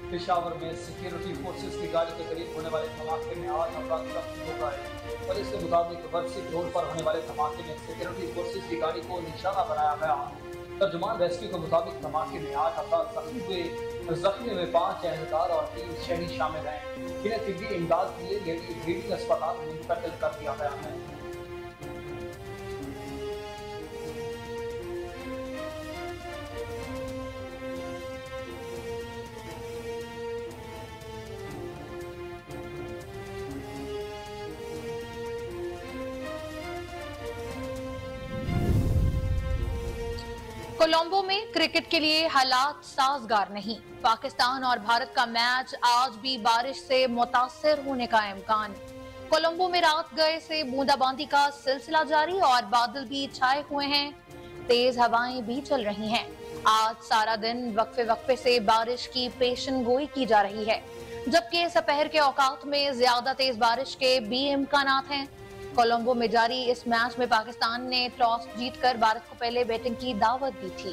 पेशावर में security forces की गाड़ी के करीब होने वाले धमाके में 8 अफराद जख्मी हो गए। पुलिस के मुताबिक वर्सिक रोड पर होने वाले धमाके में सिक्योरिटी फोर्सेस की गाड़ी को निशाना बनाया गया। तर्जुमान रेस्क्यू के मुताबिक धमाके में 8 अफराद जख्मी हुए। जख्मी में 5 एहलकार और 3 शहरी शामिल हैं। इन्हें तिब्बी इमदाद के लिए लेडी रीडिंग अस्पताल में मुंतकिल कर दिया गया है। कोलंबो में क्रिकेट के लिए हालात साजगार नहीं। पाकिस्तान और भारत का मैच आज भी बारिश से मुतासिर होने का इम्कान। कोलंबो में रात गए से बूंदाबांदी का सिलसिला जारी और बादल भी छाए हुए हैं। तेज हवाएं भी चल रही हैं। आज सारा दिन वक्फे से बारिश की पेशन गोई की जा रही है, जबकि दोपहर के औकात में ज्यादा तेज बारिश के भी इम्कानात हैं। कोलंबो में जारी इस मैच में पाकिस्तान ने टॉस जीतकर भारत को पहले बैटिंग की दावत दी थी।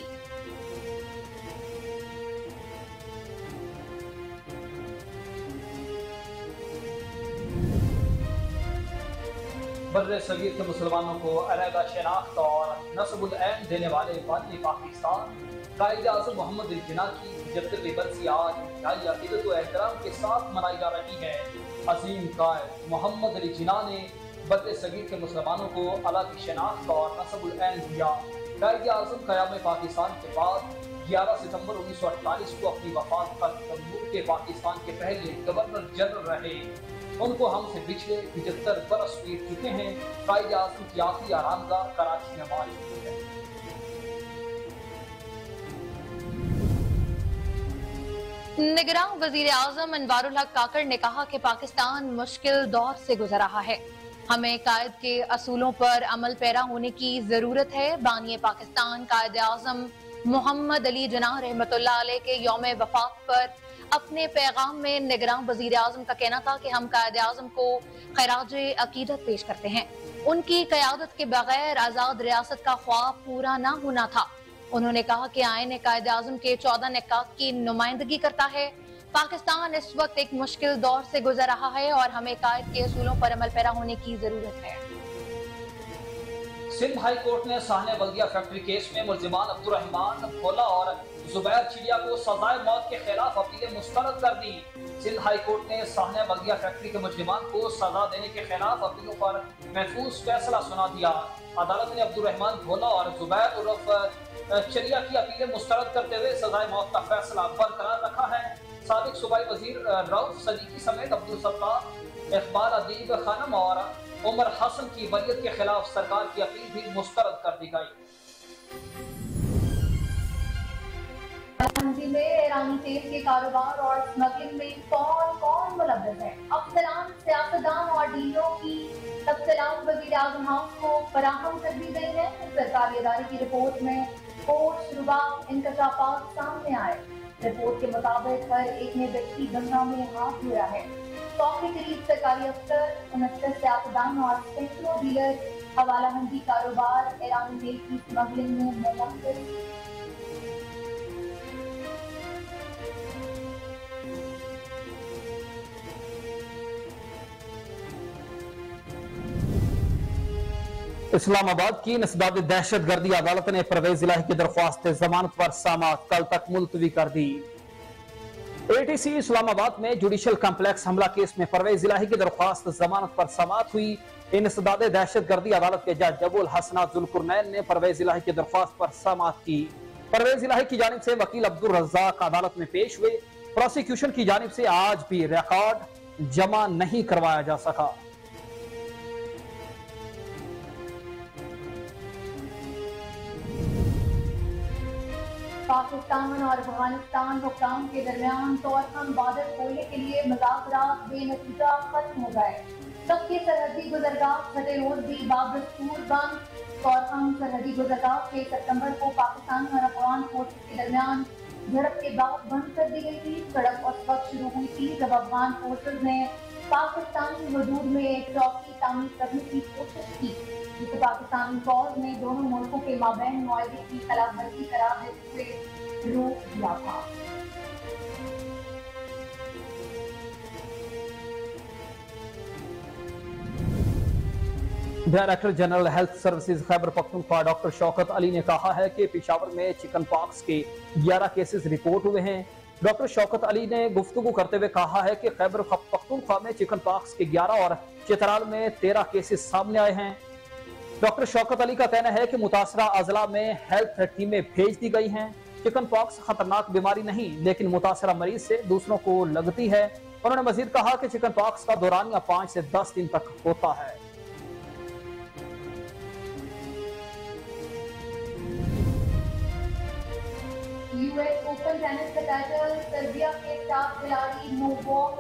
बर्रे सगीर के मुसलमानों को अलहदा शनाख्त और नस्बुल ऐन देने वाले बानी पाकिस्तान कायद आज़म मोहम्मद अली जिन्ना की 75वीं बरसी आज इंतहाई अकीदत व एहतराम के साथ मनाई जा रही है। अजीम कायद मोहम्मद अली जिन्ना ने बर्रे सगीर के मुसलमानों को अल्लाह की शनाख्त और नस्बुल ऐन दिया। कायद आज़म क़याम पाकिस्तान के बाद 11 सितंबर 1948 को अपनी वफात तक जमहूर के पाकिस्तान के पहले गवर्नर जनरल रहे। उनको हमसे पिछले 75 बरस बीत चुके हैं। कायद आज़म की आखिरी आरामगाह कराची में मौजूद है। निगरान वजीर आजम अनवारुल हक काकड़ ने कहा कि पाकिस्तान मुश्किल दौर से गुजर रहा है। हमें कायद के असूलों पर अमल पैरा होने की जरूरत है। बानी पाकिस्तान कायद आजम मोहम्मद अली जिन्ना रहमतुल्लाह अलैह के यौम वफात पर अपने पैगाम में निगरान वजीर आजम का कहना था कि हम कायद आजम को खैराज अकीदत पेश करते हैं। उनकी क़यादत के बगैर आजाद रियासत का ख्वाब पूरा न होना था। उन्होंने कहा कि आईन कायद आजम के 14 निकात की नुमाइंदगी करता है। पाकिस्तान इस वक्त एक मुश्किल दौर से गुजर रहा है और हमें कायद के असूलों पर अमल पैरा होने की जरूरत है। सिंध हाई कोर्ट ने साहने बल्दिया फैक्ट्री केस में मुल्जिमान अब्दुर्रहमान भोला और जुबैर चिड़िया को सजाए मौत के खिलाफ अपीलें मुस्तरद कर दी। सिंध हाई कोर्ट ने साहने बल्दिया फैक्ट्री के मुल्जिमान को सजा देने के खिलाफ अपीलों पर महफूज फैसला सुना दिया। अदालत ने अब्दुर्रहमान भोला और जुबैर उर्फ चिड़िया की अपीलें मुस्तरद करते हुए सजाए मौत का फैसला बरकरार रखा है। साबिक सूबाई वजीर रऊफ सदीकी समेत अब्दुल सत्तार, इकबाल अदीब खानम और उमर हसन की वरीयत के खिलाफ सरकार की अपील भी मुस्तरद कर दी गई। में ईरानी तेल के कारोबार और स्मगलिंग में कौन कौन मुलव्वस है? अफसरान, सियासतदान और डीलरों की तफसीलात वज़ीर आज़म हाउस को फराहम कर दी गई है। सरकारी इदारे की रिपोर्ट में शुरुआ इंकशाफात सामने आए। रिपोर्ट के मुताबिक हर एक ने व्यक्ति गंगा में हाथ धोया है। 100 के करीब सरकारी अफसर, 69 सियासतदान और सैकड़ों डीलर हवाला मंडी कारोबार ईरानी तेल की स्मगलिंग में मुलव्वस। इस्लामाबाद की इंसदाद दहशत गर्दी अदालत ने परवेज इलाही की दरख्वास्त जमानत पर समाअत कल तक मुलतवी कर दी। एटीसी इस्लामाबाद में जुडिशल कम्प्लेक्स हमला केस में परवेज इलाही की दरख्वास्त जमानत पर समाअत हुई। इंसदाद दहशत गर्दी अदालत के जज अबुल हसन जुल्कुरनैन ने परवेज इलाही की दरख्वास्त पर समाअत की। परवेज इलाही की जानिब से वकील अब्दुल रज़्ज़ाक अदालत में पेश हुए। प्रोसिक्यूशन की जानिब से आज भी रिकॉर्ड जमा नहीं करवाया जा सका। पाकिस्तान और अफगानिस्तान हुक्काम के दरमियान तोरखम बॉर्डर खोलने के लिए मुज़ाकरात बेनतीजा खत्म हो गए। सबके सरहदी गुजरगाह छठे रोज भी बादस्तूर बंद। तोरखम सरहदी गुजरगाह 6 सितंबर को पाकिस्तान और अफगान फोर्सेस के दरमियान झड़प के बाद बंद कर दी गई थी। सड़क उस वक्त शुरू हुई थी जब अफगान फोर्सेस ने पाकिस्तानी हदूद में एक चौकी तामीर करने की कोशिश की, जिसे पाकिस्तानी फौज ने दोनों मुल्कों के माबैन मुआहदे की खिलाफवर्जी करार देते हुए रोक दिया था। Director general health services Khyber Pakhtunkhwa doctor Shaukat Ali ने कहा है कि पेशावर में चिकन पॉक्स के 11 केसेस रिपोर्ट हुए हैं। डॉक्टर शौकत अली ने गुफ्तगू करते हुए कहा है कि खैबर पख्तूनख्वा में चिकन पॉक्स के 11 और चित्राल में 13 केसेस सामने आए हैं। डॉक्टर शौकत अली का कहना है कि मुतासरा अजला में हेल्थ टीमें भेज दी गई हैं। चिकन पॉक्स खतरनाक बीमारी नहीं, लेकिन मुतासरा मरीज से दूसरों को लगती है। उन्होंने मजीद कहा कि चिकन पॉक्स का दौरानिया 5 से 10 दिन तक होता है। यूएस ओपन टेनिस का टाइटल सर्बिया के टॉप खिलाड़ी नोवाक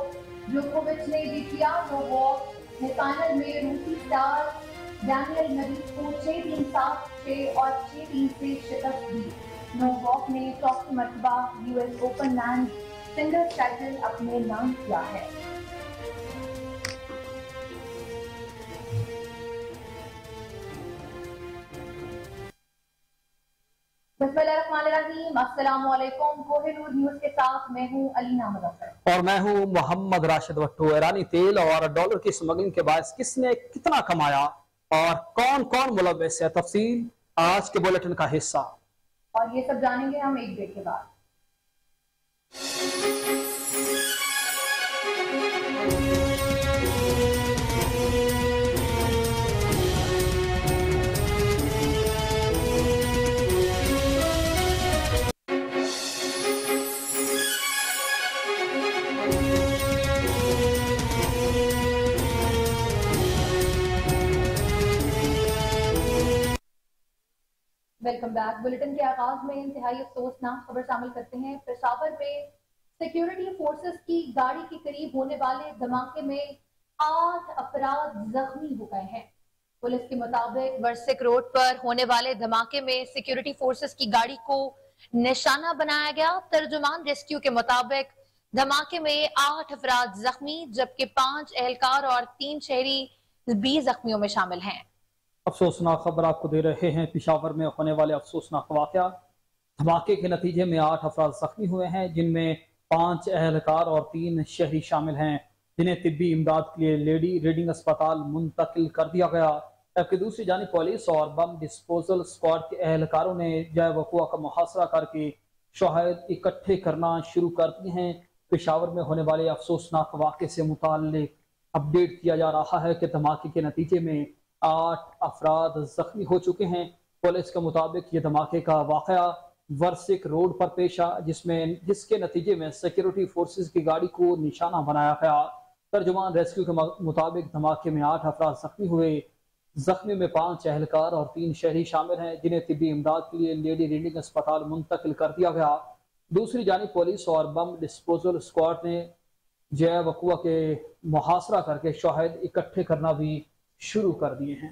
जोकोविच ने जीत लिया। नोवाक ने फाइनल में रूसी स्टार डैनियल नवीस को 6-3, 7-6 और 6-3 से शिकस्त दी। नोवाक ने चौथी मर्तबा US open man singles title अपने नाम किया है। अस्सलामुअलैकुम। कोहिनूर न्यूज़ के साथ मैं हूं अलीना मुजफ्फर और मैं हूं मोहम्मद राशिद भट्टू। ईरानी तेल और डॉलर की स्मगलिंग के बायस किसने कितना कमाया और कौन कौन मुलव्वस है, तफसील आज के बुलेटिन का हिस्सा। और ये सब जानेंगे हम एक ब्रेक के बाद। Welcome back. बुलेटिन के आगाज में इंतहाई अफसोसनाक खबर शामिल करते हैं। पेशावर में सिक्योरिटी फोर्सेस की गाड़ी के करीब होने वाले धमाके में 8 अफराद जख्मी हो गए हैं। पुलिस के मुताबिक वर्सिक रोड पर होने वाले धमाके में सिक्योरिटी फोर्सेस की गाड़ी को निशाना बनाया गया। तर्जुमान रेस्क्यू के मुताबिक धमाके में 8 अफराद जख्मी, जबकि 5 एहलकार और 3 शहरी भी जख्मियों में शामिल हैं। अफसोसनाक खबर आपको दे रहे हैं। पेशावर में होने वाले अफसोसनाक वाकया, धमाके के नतीजे में 8 अफराद जख्मी हुए हैं, जिनमें 5 एहलकार और 3 शहरी शामिल हैं, जिन्हें तिब्बी इमदाद के लिए लेडी रीडिंग अस्पताल मुंतकिल कर दिया गया। जबकि दूसरी जानिब पुलिस और बम डिस्पोजल स्क्वाड के एहलकारों ने जय वकुआ का मुहासरा करके शवाहिद इकट्ठे करना शुरू कर दिए हैं। पेशावर में होने वाले अफसोसनाक वाक़े से मुताल्लिक अपडेट किया जा रहा है कि धमाके के नतीजे में 8 अफराद जख्मी हो चुके हैं। पुलिस के मुताबिक ये धमाके का वाकया वर्सिक रोड पर पेश आ, जिसके नतीजे में सिक्योरिटी फोर्सेस की गाड़ी को निशाना बनाया गया। तर्जुमान रेस्क्यू के मुताबिक धमाके में 8 अफराद जख्मी हुए। जख्मी में 5 एहलकार और 3 शहरी शामिल हैं, जिन्हें तिब्बी इमदाद के लिए लेडी रीडिंग अस्पताल मुंतकिल कर दिया गया। दूसरी जानिब पुलिस और बम डिस्पोजल स्क्वाड ने जय वकुआ के मुहासरा करके शवाहिद इकट्ठे करना भी शुरू कर दिए हैं।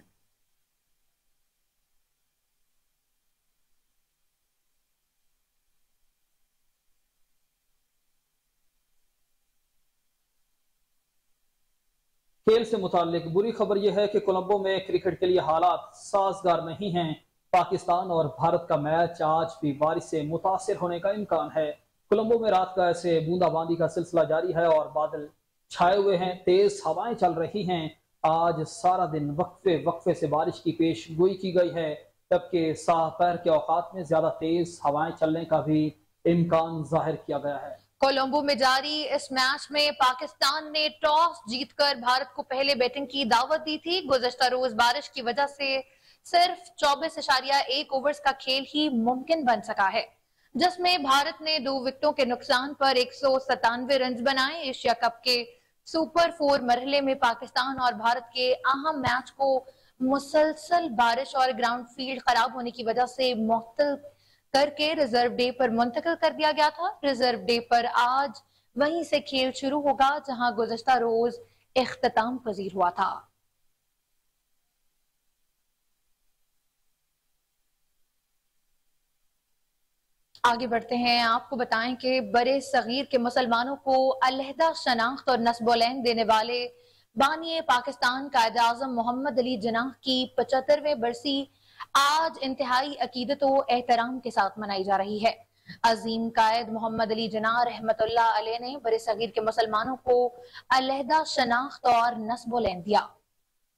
खेल से मुताल्लिक बुरी खबर यह है कि कोलंबो में क्रिकेट के लिए हालात साजगार नहीं हैं। पाकिस्तान और भारत का मैच आज भी बारिश से मुतासिर होने का इम्कान है। कोलंबो में रात का ऐसे बूंदाबांदी का सिलसिला जारी है और बादल छाए हुए हैं, तेज हवाएं चल रही हैं। आज सारा दिन वक्फे वक्फे से बारिश की पेश गोई की गई है, जबकि दोपहर के औकात में ज्यादा तेज हवाएं चलने का भी इम्कान जाहिर किया गया है। कोलंबो में जारी इस मैच में पाकिस्तान ने टॉस जीतकर भारत को पहले बैटिंग की दावत दी थी। गुज़श्ता रोज बारिश की वजह से सिर्फ 24.1 ओवर्स का खेल ही मुमकिन बन सका है, जिसमें भारत ने 2 विकेटों के नुकसान पर 197 रन बनाए। एशिया कप के सुपर 4 मरहले में पाकिस्तान और भारत के अहम मैच को मुसलसल बारिश और ग्राउंड फील्ड खराब होने की वजह से मुअत्तल करके रिजर्व डे पर मुंतकिल कर दिया गया था। रिजर्व डे पर आज वहीं से खेल शुरू होगा जहां गुज़श्ता रोज इख्तिताम पजीर हुआ था। आगे बढ़ते हैं। आपको बताएं कि बड़े सगीर के मुसलमानों को अलहदा शनाख्त और नस्बोलैन देने वाले बानिए पाकिस्तान कायद आज़म मोहम्मद अली जिन्नाह की 75वें बरसी आज इंतहाई अकीदत व एहतराम के साथ मनाई जा रही है। अजीम कायद मोहम्मद अली जिन्नाह रहमतुल्लाह अलैह ने बड़े सगीर के मुसलमानों को अलहदा शनाख्त और नस्बोलैन दिया।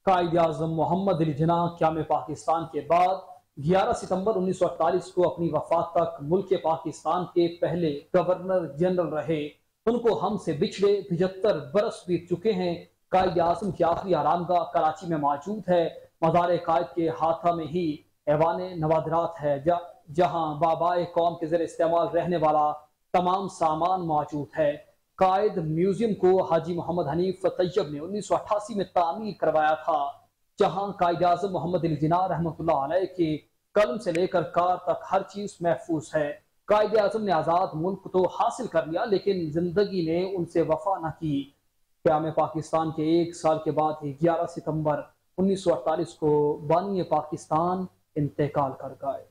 कायद आज़म मोहम्मद अली जिन्ना क़याम पाकिस्तान के बाद 11 सितंबर 1948 को अपनी वफात तक मुल्क पाकिस्तान के पहले गवर्नर जनरल रहे। उनको हमसे बिछड़े 75 बरस बीत चुके हैं। कायद आज़म की आखिरी आरामगाह कराची में मौजूद है। मज़ार कायद के हाथा में ही ऐवान नवादरात है, जहाँ बाबाए कौम के ज़रिए इस्तेमाल रहने वाला तमाम सामान मौजूद है। कायद म्यूजियम को हाजी मोहम्मद हनीफ तैयब ने 1988 में तामीर करवाया था, जहां कायद आज़म मोहम्मद अली जिन्ना रहमतुल्लाह अलैह के कलम से लेकर कार तक हर चीज महफूज है। कायद आज़म ने आज़ाद मुल्क तो हासिल कर लिया, लेकिन जिंदगी ने उनसे वफा न की। क़याम पाकिस्तान के एक साल के बाद ही 11 सितंबर 1948 को बानी पाकिस्तान इंतकाल कर गए।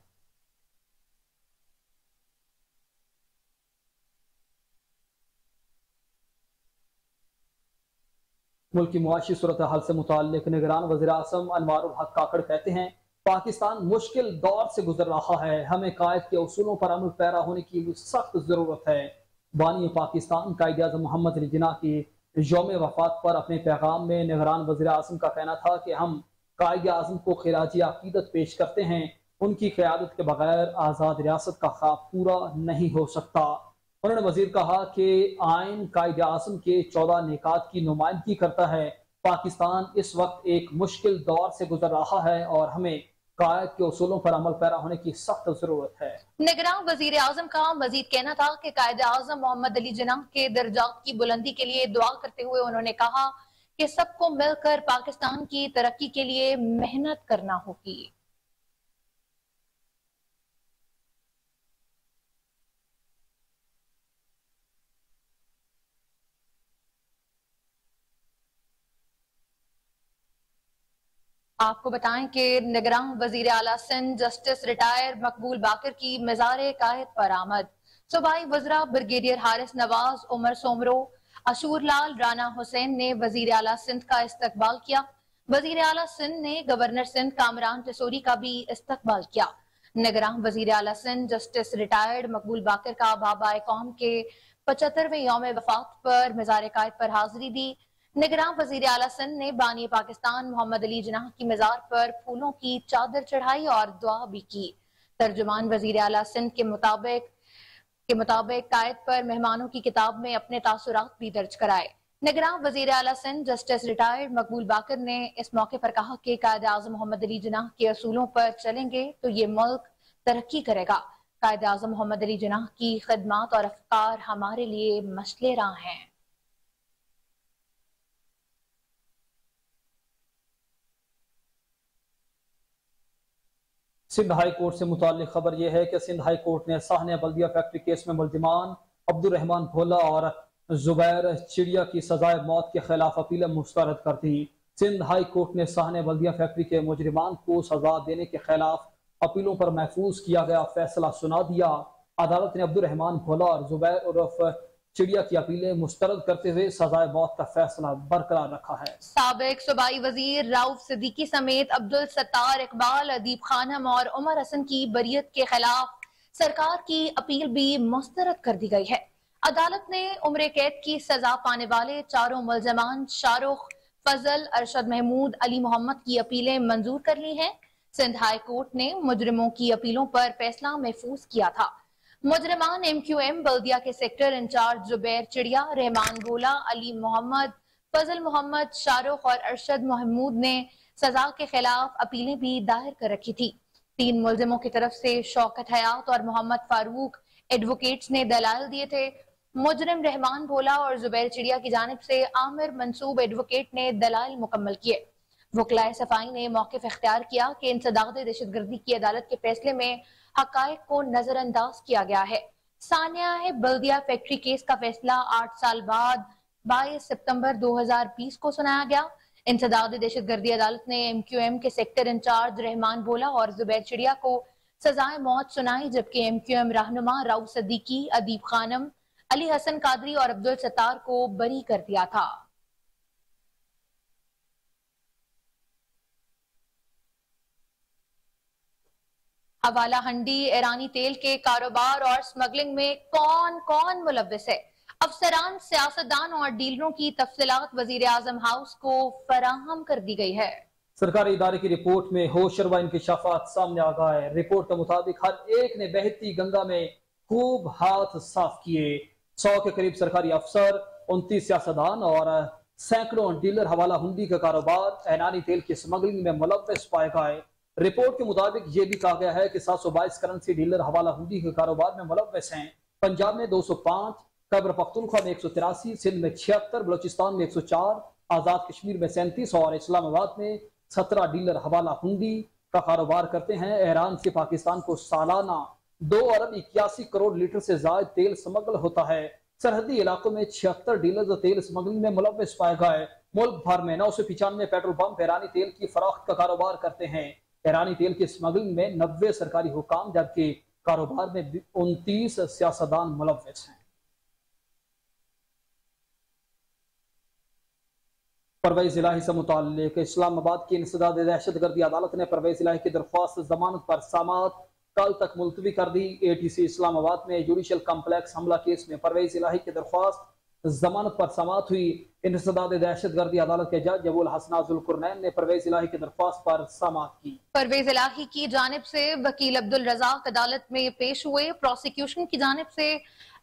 मुल्क की मुआशी सूरत हाल से मुताल्लिक निगरान वज़ीर आज़म अनवारुल हक काकड़ कहते हैं, पाकिस्तान मुश्किल दौर से गुजर रहा है। हमें कायद के उसूलों पर अमल पैरा होने की सख्त जरूरत है। बानी पाकिस्तान कायद आज़म मोहम्मद अली जिन्ना की यौम वफात पर अपने पैगाम में निगरान वज़ीर आज़म का कहना था कि हम कायद आज़म को खिराजी अकीदत पेश करते हैं। उनकी क़यादत के बगैर आज़ाद रियासत का ख्वाब पूरा नहीं हो सकता। उन्होंने वजीर कहा कि आइन कायद आज़म के 14 निकात की नुमाइंदगी करता है। पाकिस्तान इस वक्त एक मुश्किल दौर से गुजर रहा है और हमें कायद के उसूलों पर अमल पैरा होने की सख्त जरूरत है। निगरान वजीर आज़म का मजीद कहना था कि कायद आज़म मोहम्मद अली जिन्ना के दर्जात की बुलंदी के लिए दुआ करते हुए उन्होंने कहा कि सबको मिलकर पाकिस्तान की तरक्की के लिए मेहनत करना होगी। आपको बताएं कि निगरान वजीर आला सिंध जस्टिस रिटायर मकबूल बाकर की मज़ार कायद पर आमद। सूबाई वज़रा ब्रिगेडियर हारिस नवाज, उमर सोमरो, अशूर लाल, राना हुसैन ने वजीर आला सिंध का इस्तकबाल किया। वजीर आला सिंध ने गवर्नर सिंध कामरान टिसोरी का भी इस्तकबाल किया। निगरान वजीर आला सिंध जस्टिस रिटायर्ड मकबूल बाकर का बाबाए कौम के 75वें यौम वफात पर मज़ार कायद पर हाजिरी दी। निगरान वजीर आला सिंध ने बानी पाकिस्तान मोहम्मद अली जिन्ना की मज़ार पर फूलों की चादर चढ़ाई और दुआ भी की। तर्जुमान वजीर आला सिंध के मुताबिक कायद पर मेहमानों की किताब में अपने तासुरात भी दर्ज कराए। निगरान वजीर आला सिंध जस्टिस रिटायर्ड मकबूल बाकर ने इस मौके पर कहा कि कायद आज़म मोहम्मद अली जिन्ना के असूलों पर चलेंगे तो ये मुल्क तरक्की करेगा। कायद आज़म मोहम्मद अली जिन्ना की खिदमत और अफकार हमारे लिए मसले राह हैं। सिंध हाई कोर्ट से मुताल्लिक खबर यह है कि सिंध हाई कोर्ट ने साहनिया बल्दिया फैक्ट्री केस में मुल्जिमान अब्दुल रहमान भोला और जुबैर चिड़िया की सजाए मौत के खिलाफ अपीलें मुस्तरद कर दी। सिंध हाई कोर्ट ने साहनिया बल्दिया फैक्ट्री के मुजरिमान को सजा देने के खिलाफ अपीलों पर महफूज किया गया फैसला सुना दिया। अदालत ने अब्दुल रहमान भोला और जुबैर उर्फ चिड़िया की अपीलें मुस्तरद करते हुए सजाए मौत का फैसला बरकरार रखा है। साबिक सूबाई वजीर राउफ सिद्दीकी समेत अब्दुल सत्तार, इकबाल, अदीब खानम और उमर हसन की बरियत के खिलाफ सरकार की अपील भी मुस्तरद कर दी गई है। अदालत ने उम्र कैद की सजा पाने वाले चारों मुल्जमान शाहरुख, फजल, अरशद महमूद, अली मोहम्मद की अपीलें मंजूर कर ली हैं। सिंध हाई कोर्ट ने मुजरिमों की अपीलों पर फैसला महफूज किया था। मुजरिमान MQM बल्दिया के सेक्टर इंचार्ज जुबैर चिड़िया, रहमान भोला, अली मोहम्मद, फजल मोहम्मद, शाहरुख और अरशद महमूद ने सजा के खिलाफ अपीलें भी दायर कर रखी थी। 3 मुलजिमों की तरफ से शौकत हयात और मोहम्मद फारूक एडवोकेट्स ने दलाल दिए थे। मुजरिम रहमान भोला और जुबैर चिड़िया की जानिब से आमिर मंसूब एडवोकेट ने दलाल मुकम्मल किए। वकलाए सफाई ने मौक़िफ़ इख्तियार किया कि इंसदाद दहशतगर्दी की अदालत के फैसले में हकायक को नजरअंदाज किया गया है। सानिया बल्दिया फैक्ट्री केस का फैसला 8 साल बाद 22 सितंबर 2020 को सुनाया गया। इंसदाद दहशतगर्दी अदालत ने MQM के सेक्टर इंचार्ज रहमान भोला और जुबैर चिड़िया को सजाए मौत सुनाई, जबकि MQM रहनुमा राउफ सिद्दीकी, अदीब खानम, अली हसन कादरी और अब्दुल सत्तार को बरी कर दिया था। हवाला हंडी ईरानी तेल के कारोबार और स्मगलिंग में कौन कौन मुलव्विस है, अफसरान, सियासतदान और डीलरों की तफसीलात वजीर आजम हाउस को फराहम कर दी गई है। सरकारी इदारे की रिपोर्ट में होशरवा इंकशाफात सामने आ गए। रिपोर्ट के मुताबिक हर एक ने बहती गंगा में खूब हाथ साफ किए। 100 के करीब सरकारी अफसर, 29 सियासतदान और सैकड़ों डीलर हवाला हुंडी का कारोबार ऐनानी तेल की स्मगलिंग में मुलव्वस पाए गए। रिपोर्ट के मुताबिक ये भी कहा गया है कि 722 करेंसी डीलर हवाला हुंडी के कारोबार में मुलव्वस हैं। पंजाब में 205, खैबर पख्तूनख्वा में 183, सिंध में 76, बलोचिस्तान में 104, आजाद कश्मीर में 37 और इस्लामाबाद में 17 डीलर हवाला हुंडी का कारोबार करते हैं। ईरान से पाकिस्तान को सालाना 2 अरब 81 करोड़ लीटर से ज्यादा तेल स्मगल होता है। सरहदी इलाकों में 76 डीलर तेल स्मगलिंग में मुलव्वस पाए गए। मुल्क भर में 995 पेट्रोल पंप ईरानी तेल की फरोख्त का कारोबार करते हैं। ईरानी तेल की स्मगलिंग में 90 सरकारी हुकाम जबकि कारोबार में 29 सियासतदान मुलव्वस हैं। परवेज इलाही से मुताल्लिक इस्लामाबाद की इंसदाद दहशतगर्दी अदालत ने परवेज इलाही की दरख्वास्त जमानत पर समाअत कल तक मुलतवी कर दी। ATC इस्लामाबाद में जुडिशल कम्प्लेक्स हमला केस में परवेज इलाही की दरख्वास्त जमानत पर समाअत हुई। इंसदाद दहशतगर्दी अदालत के जज अबुल हसन जुल्कुरनैन ने परवेज इलाही की दरख्वास्त पर समाअत की। परवेज इलाही की जानिब से वकील अब्दुल रज़ाक अदालत में पेश हुए। प्रोसिक्यूशन की जानिब से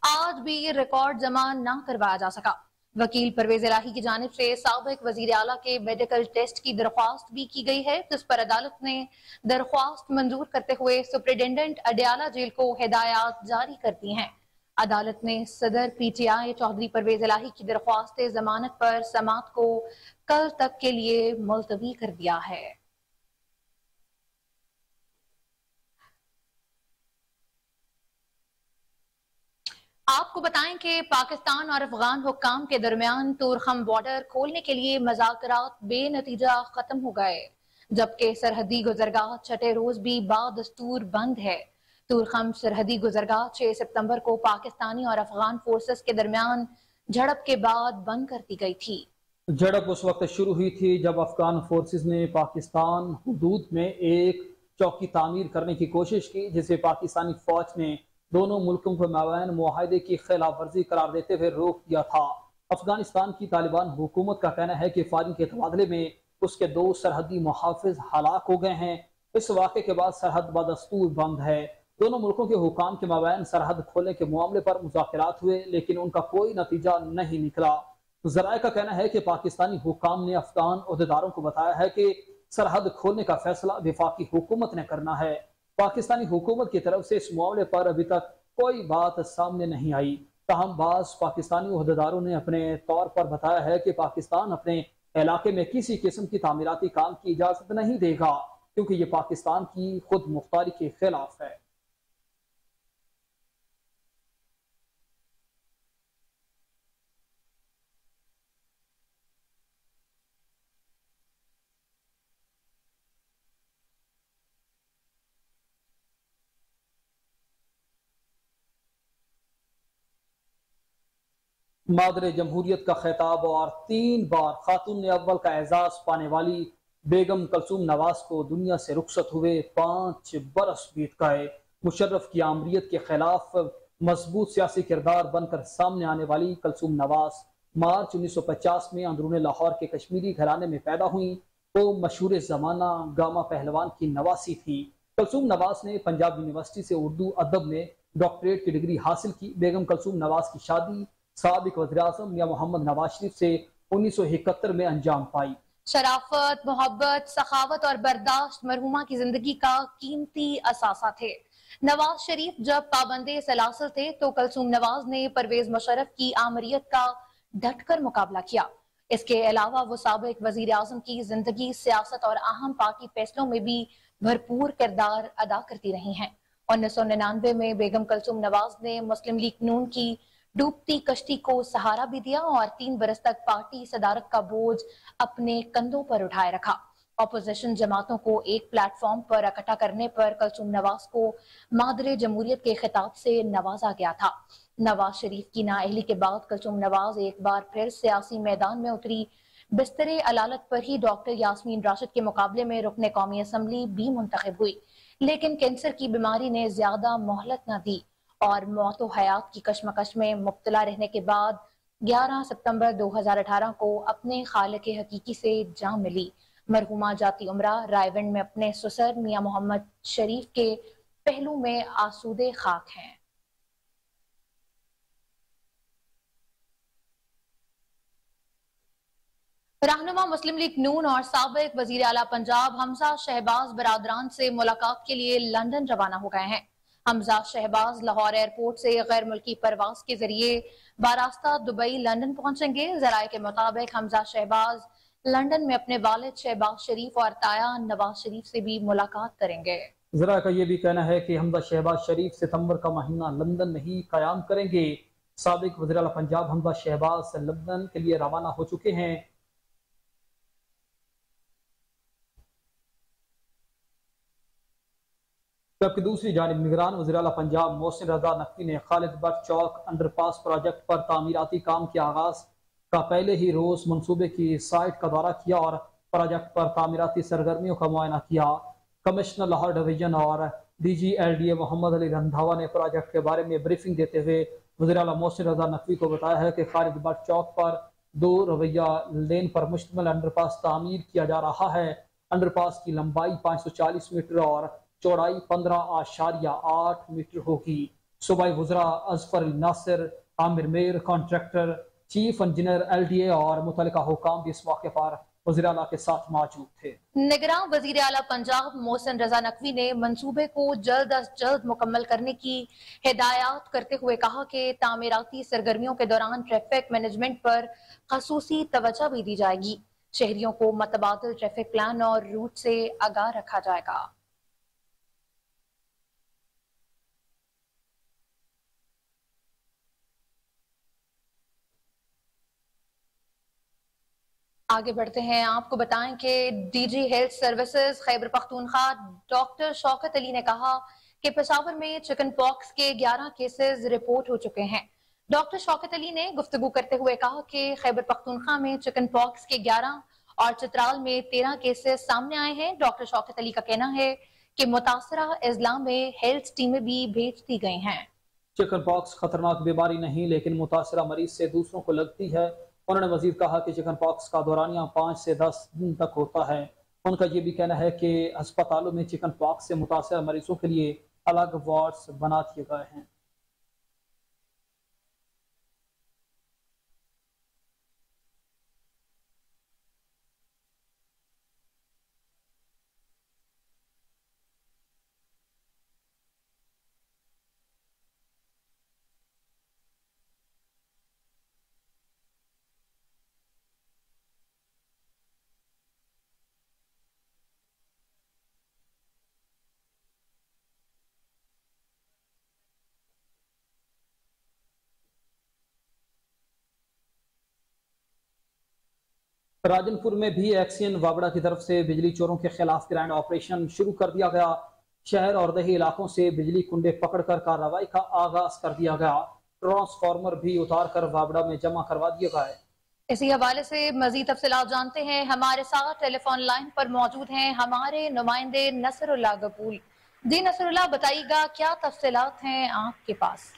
आज भी रिकॉर्ड जमा न करवाया जा सका। वकील परवेज इलाही की जानिब से साबिक वजीर आला के मेडिकल टेस्ट की दरख्वास्त भी की गई है, जिस पर अदालत ने दरख्वास्त मंजूर करते हुए सुप्रिंटेंडेंट अडयाला जेल को हिदायत जारी कर दी हैं। अदालत ने सदर PTI चौधरी परवेज इलाही की दरख्वास्त जमानत पर समाअत को कल तक के लिए मुलतवी कर दिया है। आपको बताएं कि पाकिस्तान और अफगान हुक्काम के दरमियान तुरखम बॉर्डर खोलने के लिए मज़ाकरात बेनतीजा खत्म हो गए, जबकि सरहदी गुजरगाह छठे रोज भी बादस्तूर बंद है। तुरखम सरहदी गुजरगाह 6 सितंबर को पाकिस्तानी और अफगान फोर्सेस के दरमियान झड़प के बाद बंद कर दी गई थी। झड़प उस वक्त शुरू हुई थी जब अफगान फोर्सेस ने पाकिस्तान हुदूद में एक चौकी तामीर करने की कोशिश की, जिसे पाकिस्तानी फौज ने दोनों मुल्कों के माबैन मुआहदे की खिलाफ वर्जी करार देते हुए रोक दिया था। अफगानिस्तान की तालिबान हुकूमत का कहना है कि फायरिंग के तबादले में उसके 2 सरहदी मुहाफिज हलाक हो गए हैं। इस वाक़े के बाद सरहद बदस्तूर बंद है। दोनों मुल्कों के हुकाम के माबैन सरहद खोलने के मामले पर मुज़ाकरात हुए, लेकिन उनका कोई नतीजा नहीं निकला। ज़राए का कहना है कि पाकिस्तानी हुकाम ने अफगान अहदेदारों को बताया है कि सरहद खोलने का फैसला वफाकी हुकूमत ने करना है। पाकिस्तानी हुकूमत की तरफ से इस मामले पर अभी तक कोई बात सामने नहीं आई। ताहम बाज़ पाकिस्तानी अहदेदारों ने अपने तौर पर बताया है कि पाकिस्तान अपने इलाके में किसी किस्म की तामीराती काम की इजाज़त नहीं देगा, क्योंकि ये पाकिस्तान की खुद मुख्तारी के खिलाफ है। मादरे जमहूरियत का खिताब और 3 बार खातून अव्वल का एजाज पाने वाली बेगम कलसूम नवाज को दुनिया से रुखसत हुए 5 बरस बीत गए। मुशर्रफ की आमरीत के खिलाफ मजबूत सियासी किरदार बनकर सामने आने वाली कलसूम नवाज मार्च 1950 में अंदरून लाहौर के कश्मीरी घराने में पैदा हुई। वो मशहूर जमाना गामा पहलवान की नवासी थी। कलसूम नवाज ने पंजाब यूनिवर्सिटी से उर्दू अदब में डॉक्टरेट की डिग्री हासिल की। बेगम कलसूम नवाज की शादी साबिक वज़ीर-ए-आज़म मियां मोहम्मद नवाज शरीफ से 1971 में अंजाम पाई। शराफत, मोहब्बत, सखावत और बर्दाश्त मरहुमा की जिंदगी का कीमती असासा थे। नवाज शरीफ जब पाबंदे सलासल थे तो कलसूम नवाज ने परवेज मुशर्रफ की आमरीत का डटकर मुकाबला किया। इसके अलावा वो साबिक वज़ीर-ए-आज़म की जिंदगी, सियासत और अहम पार्टी फैसलों में भी भरपूर किरदार अदा करती रही हैं। 1999 में बेगम कलसूम नवाज ने मुस्लिम लीग नून की डूबती कश्ती को सहारा भी दिया और 3 बरस तक पार्टी सदारत का बोझ अपने कंधों पर उठाए रखा। अपोजिशन जमातों को एक प्लेटफॉर्म पर इकट्ठा करने पर कलसूम नवाज को मादरे जमहूरियत के खिताब से नवाजा गया था। नवाज शरीफ की नाअहली के बाद कलसूम नवाज एक बार फिर सियासी मैदान में उतरी। बिस्तरे अलालत पर ही डॉक्टर यास्मीन राशिद के मुकाबले में रुकने कौमी असम्बली भी मुंतखब हुई, लेकिन कैंसर की बीमारी ने ज्यादा मोहलत न दी और मौत व हयात की कशमकश में मुब्तला रहने के बाद 11 सितंबर 2018 को अपने खालिक हकीकी से जान मिली। मरहुमा जाती उम्रा रायविंड में अपने ससुर मियां मोहम्मद शरीफ के पहलू में आसूदे खाक हैं। रहनुमा मुस्लिम लीग नून और साबिक वजीर आला पंजाब हमजा शहबाज बरादरान से मुलाकात के लिए लंदन रवाना हो गए हैं। हमजा शहबाज लाहौर एयरपोर्ट से गैर मुल्की परवाज के जरिए बारास्ता दुबई लंदन पहुंचेंगे। जराये के मुताबिक हमजा शहबाज लंदन में अपने वालिद शहबाज शरीफ और ताया नवाज शरीफ से भी मुलाकात करेंगे। जरा का ये भी कहना है कि हमजा शहबाज शरीफ सितंबर का महीना लंदन में ही कयाम करेंगे। साबिक वज़ीर आला पंजाब हमजा शहबाज लंदन के लिए रवाना हो चुके हैं। जबकि दूसरी जानिब निगरान वज़ीर आला पंजाब मोहसिन रजा नकवी ने Khalid but Chowk underpass project पर तामीराती काम के आगाज का पहले ही रोज मनसूबे की साइट का दौरा किया और प्रोजेक्ट पर तामीराती सरगर्मियों का मुआयना किया। कमिश्नर लाहौर डिवीजन और DGLDA मोहम्मद अली रंधावा ने प्रोजेक्ट के बारे में ब्रीफिंग देते हुए वज़ीर आला मोहसिन रजा नकवी को बताया है कि खालिद बट चौक पर 2 रवैया लेन पर मुश्तमिल अंडरपास तामीर किया जा रहा है। अंडरपास की लंबाई 540 मीटर और चौड़ाई 15.8 मीटर होगी। सूबाई वज़रा अजफर नासिर, आमिर मेर, कॉन्ट्रैक्टर, चीफ इंजीनियर LDA और मुतल्लिका हुकाम भी इस मौके पर वज़ीर आला के साथ मौजूद थे। निगरान वज़ीर आला पंजाब मोहसिन रजा नकवी ने मंसूबे को जल्द अज जल्द मुकम्मल करने की हिदायत करते हुए कहा कि तामीराती सरगर्मियों के दौरान ट्रैफिक मैनेजमेंट पर खसूसी तवज्जो भी दी जाएगी। शहरियों को मतबादिल ट्रैफिक प्लान और रूट से आगाह रखा जाएगा। आगे बढ़ते हैं, आपको बताएं कि DG health services Khyber Pakhtunkhwa doctor Shaukat Ali ने कहा कि पेशावर में चिकन पॉक्स के 11 केसेस रिपोर्ट हो चुके हैं। डॉक्टर शौकत अली ने गुफ्तगू करते हुए कहा कि खैबर पख्तूनख्वा में चिकन पॉक्स के 11 और चित्राल में 13 केसेस सामने आए हैं। डॉक्टर शौकत अली का कहना है कि मुतासरा अजला में हेल्थ टीमें भी भेज दी गई हैं। चिकन पॉक्स खतरनाक बीमारी नहीं, लेकिन मुतासरा मरीज से दूसरों को लगती है। उन्होंने मजीद कहा कि चिकन पॉक्स का दौरानिया 5 से 10 दिन तक होता है। उनका ये भी कहना है कि अस्पतालों में चिकन पॉक्स से मुतासर मरीजों के लिए अलग वार्ड्स बना दिए गए हैं। राजनपुर में भी एक्सियन वाबड़ा की तरफ से बिजली चोरों के खिलाफ ग्रैंड ऑपरेशन शुरू कर दिया गया। शहर और दही इलाकों से बिजली कुंडे पकड़कर कार्रवाई का आगाज कर दिया गया। ट्रांसफार्मर भी उतार कर वाबड़ा में जमा करवा दिए गए। इसी हवाले से मजीद तफसीलात जानते हैं। हमारे साथ टेलीफोन लाइन पर मौजूद हैं हमारे नुमाइंदे नसरुल्लाह गबूल। जी नसरुल्लाह, बताइएगा क्या तफसीलात हैं आपके पास?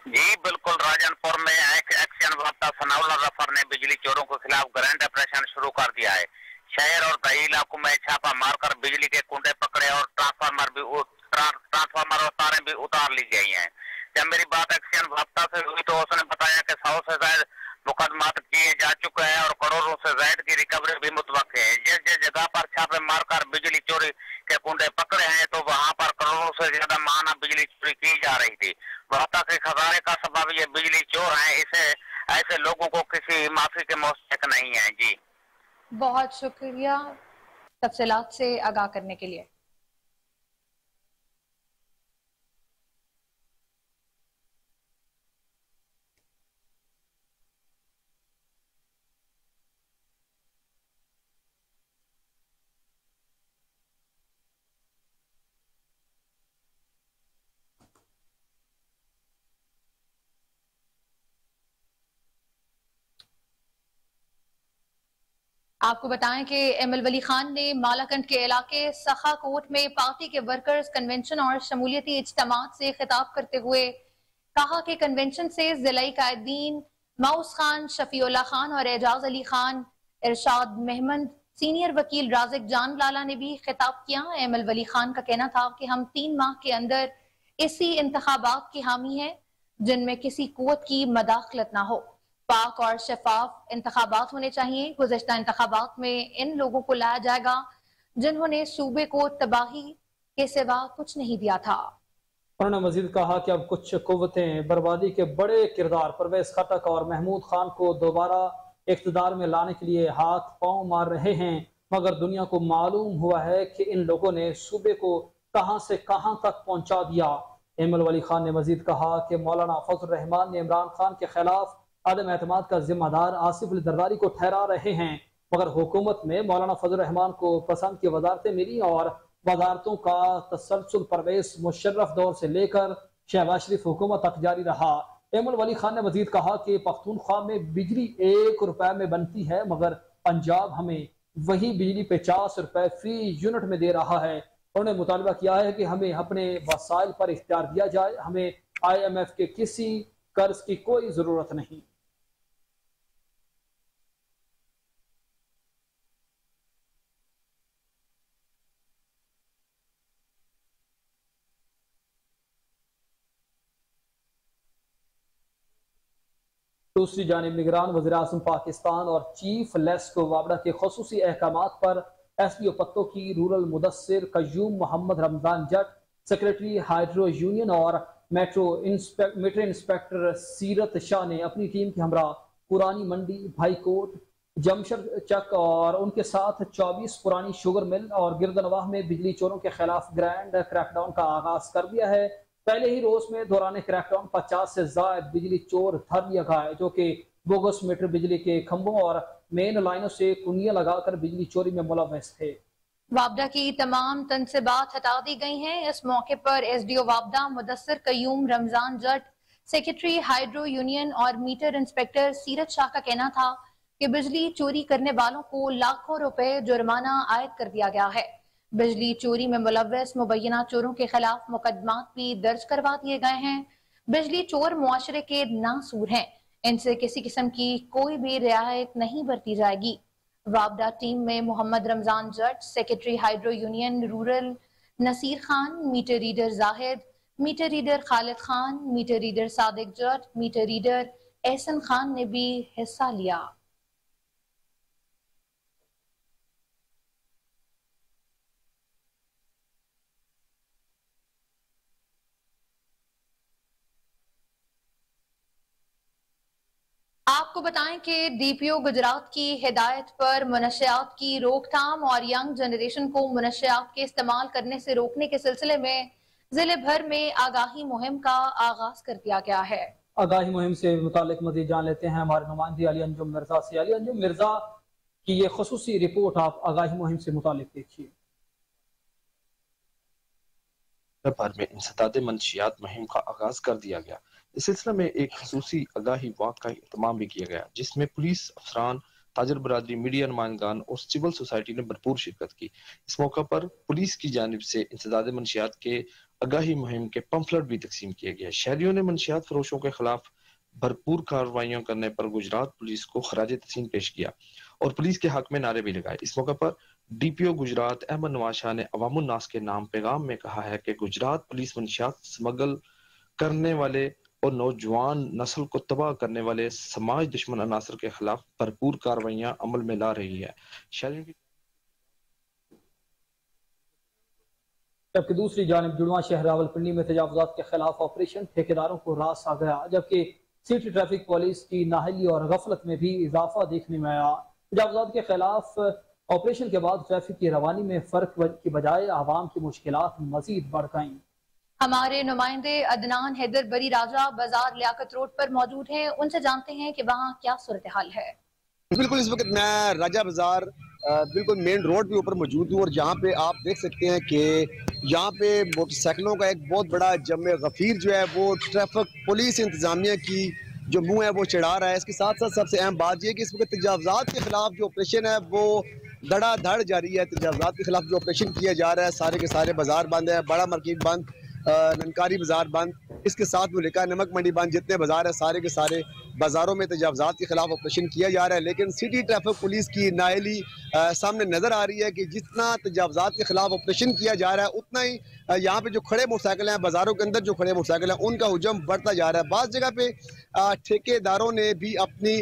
जी बिल्कुल, राजनपुर में एक्शन वार्ता सनाउल्लाह जफर ने बिजली चोरों के खिलाफ ग्रैंड ऑपरेशन शुरू कर दिया है। शहर और कई इलाकों में छापा मारकर बिजली के कुंडे पकड़े और ट्रांसफार्मर और तारें भी उतार ली गई हैं। जब मेरी बात एक्शन वार्ता से हुई तो उसने बताया कि 100 से ज्यादा मुकदमात किए जा चुके हैं और करोड़ों से ज्यादा की रिकवरी भी मुतवक्के है। जिस जिस जगह पर छापे मारकर बिजली चोरी के कुंडे पकड़े हैं तो वहाँ पर करोड़ों से ज्यादा माना बिजली चोरी की जा रही थी। वार्ता के खजाने का सबब ये बिजली चोर है। इसे ऐसे लोगों को किसी माफी के मुस्तहिक नहीं है। जी बहुत शुक्रिया तफसीलात से आगाह करने के लिए। आपको बताएं कि एमएल वली खान ने मालाकंड के इलाके सखा कोट में पार्टी के वर्कर्स कन्वेंशन और शमूलियती इज्तिमात से खिताब करते हुए कहा कि कन्वेंशन से जिलाई कायदीन माउस खान, शफीउल्लाह खान और एजाज अली खान, इरशाद महमद, सीनियर वकील राजिक जान लाला ने भी खिताब किया। एमएल वली खान का कहना था कि हम 3 माह के अंदर इसी इंतखाबात की हामी हैं जिनमें किसी कुव्वत की मदाखलत ना हो। पाक और शफाफ इंतखाबात होने चाहिए। गुज़श्ता इंतखाबात में इन लोगों को लाया जाएगा जिन्होंने सूबे को तबाही के सिवा कुछ नहीं दिया था। उन्होंने मजीद कहा कि अब कुछ कुव्वतें बर्बादी के बड़े किरदार परवेज खटक और महमूद खान को दोबारा इख्तिदार में लाने के लिए हाथ पांव मार रहे हैं, मगर दुनिया को मालूम हुआ है कि इन लोगों ने सूबे को कहां से कहां तक पहुंचा दिया। एमएल वली खान ने मजीद कहा कि मौलाना फजल रहमान ने इमरान खान के खिलाफ अदम एतमाद का जिम्मेदार आसिफ अली दरबारी को ठहरा रहे हैं, मगर हुकूमत में मौलाना फजल रहमान को पसंद की वजारतें मिली और वजारतों का तसलसल परवेज मुशर्रफ दौर से लेकर शहबाज शरीफ हुकूमत तक जारी रहा। एमएल वली खान ने मजीद कहा कि पख्तूनख्वा में बिजली 1 रुपए में बनती है, मगर पंजाब हमें वही बिजली 50 रुपए फी यूनिट में दे रहा है। उन्होंने मुतालबा किया है कि हमें अपने वसाइल पर इख्तियार दिया जाए, हमें IMF के किसी कर्ज की कोई जरूरत नहीं। दूसरी जानिब निगरान वज़ीर-ए-आज़म पाकिस्तान और चीफ लेस्को वाबड़ा के खसूसी अहकामात पर SDO पत्तों की rural Mudassir Qayyum Mohammad Ramzan Jat, secretary hydro union और मेट्रो इंस्पेक्टर सीरत शाह ने अपनी टीम के हमरा पुरानी मंडी, भाईकोट, जमशद चक और उनके साथ 24 पुरानी शुगर मिल और गिरदनवाह में बिजली चोरों के खिलाफ ग्रैंड क्रैकडाउन का आगाज कर दिया है। पहले ही रोज में दौरान क्रैकडाउन 50 से ज्यादा बिजली चोर धर लिया गया है, जो कि बोगस मीटर बिजली के खंभों और मेन लाइनों से कुंडियां लगाकर बिजली चोरी में मुलव्वस थे। वाबड़ा की तमाम तनसीबात हटा दी गई हैं। इस मौके पर SDO वाबड़ा Mudassir Qayyum Ramzan Jat, secretary hydro union और मीटर इंस्पेक्टर सीरत शाह का कहना था कि बिजली चोरी करने वालों को लाखों रुपए जुर्माना आयद कर दिया गया है। बिजली चोरी में मुलव्वस मुबैना चोरों के खिलाफ मुकदमात भी दर्ज करवा दिए गए हैं। बिजली चोर मुआशरे के नासूर हैं, इनसे किसी किस्म की कोई भी रियायत नहीं बरती जाएगी। वाबड़ा टीम में Mohammad Ramzan Jat, secretary hydro union rural Naseer Khan, meter reader Zahid, meter reader Khalid Khan, meter reader Sadiq Jat, meter reader Ehsan Khan ने भी हिस्सा लिया। आपको बताएं कि DPO गुजरात की हिदायत पर मनशियात की रोकथाम और यंग जनरेशन को मनशियात के इस्तेमाल करने से रोकने के सिलसिले में जिले भर में आगाही मुहिम का आगाज कर दिया गया है। आगाही मुहिम से मुतालिक मजीद जान लेते हैं हमारे नुमाइंदे अली अंजुम मिर्जा से। अली अंजुम मिर्जा की ये खसूसी रिपोर्ट आप आगाही मुहिम से मुतालिक देखिए। भर में इंसदाद मंशियात मुहिम का आगाज कर दिया गया। इस सिलसिले में एक खसूसी आगाही वाक का एहतमाम भी किया गया, जिसमें पुलिस अफसरान, ताजर बरादरी, मीडिया नुमाइंदगान और सिविल सोसाइटी ने भरपूर शिरकत की। इस मौका पर पुलिस की जानिब से इंसदाद मंशियात के आगाही मुहिम के पंफलेट भी तकसीम किए गए। शहरियों ने मंशियात फरोशों के खिलाफ भरपूर कार्रवाइयां करने पर गुजरात पुलिस को खराज तहसीन पेश किया और पुलिस के हक में नारे भी लगाए। इस मौका पर DPO गुजरात अहमद नवाज शाह ने अवामुन नास के नाम पैगाम में कहा है कि गुजरात पुलिस मंशियात स्मगल करने वाले और नौजवान नस्ल को तबाह करने वाले समाज दुश्मन अनासर के खिलाफ भरपूर कार्रवाइयां अमल में ला रही है। जबकि दूसरी जानिब जुड़वा शहर रावलपिंडी में तजावुजात के खिलाफ ऑपरेशन ठेकेदारों को रास आ गया, जबकि सिटी ट्रैफिक पुलिस की नाहली और गफलत में भी इजाफा देखने में आया। तजावुजात के खिलाफ ऑपरेशन के बाद ट्रैफिक की रवानी में फर्क की बजाय आवाम की मुश्किलात मजीद बढ़ गईं। हमारे नुमाइंदे अदनान हैदर बरी राजा बाजार लियाकत रोड पर मौजूद हैं, उनसे जानते हैं कि वहाँ क्या सूरत हाल है। बिल्कुल इस वक्त मैं राजा बाजार बिल्कुल मेन रोड के ऊपर मौजूद हूँ और यहाँ पे आप देख सकते हैं कि यहाँ पे मोटरसाइकिलों का एक बहुत बड़ा जम गफीर जो है वो ट्रैफिक पुलिस इंतजामिया की जो मुंह है वो चढ़ा रहा है। इसके साथ साथ सबसे अहम बात यह कि इस वक्त तजावजात के खिलाफ जो ऑपरेशन है वो धड़ाधड़ जारी है। तजावजात के खिलाफ जो ऑपरेशन किया जा रहा है, सारे के सारे बाजार बंद है, बड़ा मार्केट बंद, ननकारी बाजार बंद, इसके साथ मुलिका नमक मंडी बंद, जितने बाजार है सारे के सारे बाजारों में तजावजात के खिलाफ ऑपरेशन किया जा रहा है। लेकिन सिटी ट्रैफिक पुलिस की नाअहली सामने नजर आ रही है कि जितना तजावजात के खिलाफ ऑपरेशन किया जा रहा है उतना ही यहाँ पे जो खड़े मोटरसाइकिल हैं, बाजारों के अंदर जो खड़े मोटरसाइकिल हैं, उनका हुजम बढ़ता जा रहा है। बाज़ जगह पे ठेकेदारों ने भी अपनी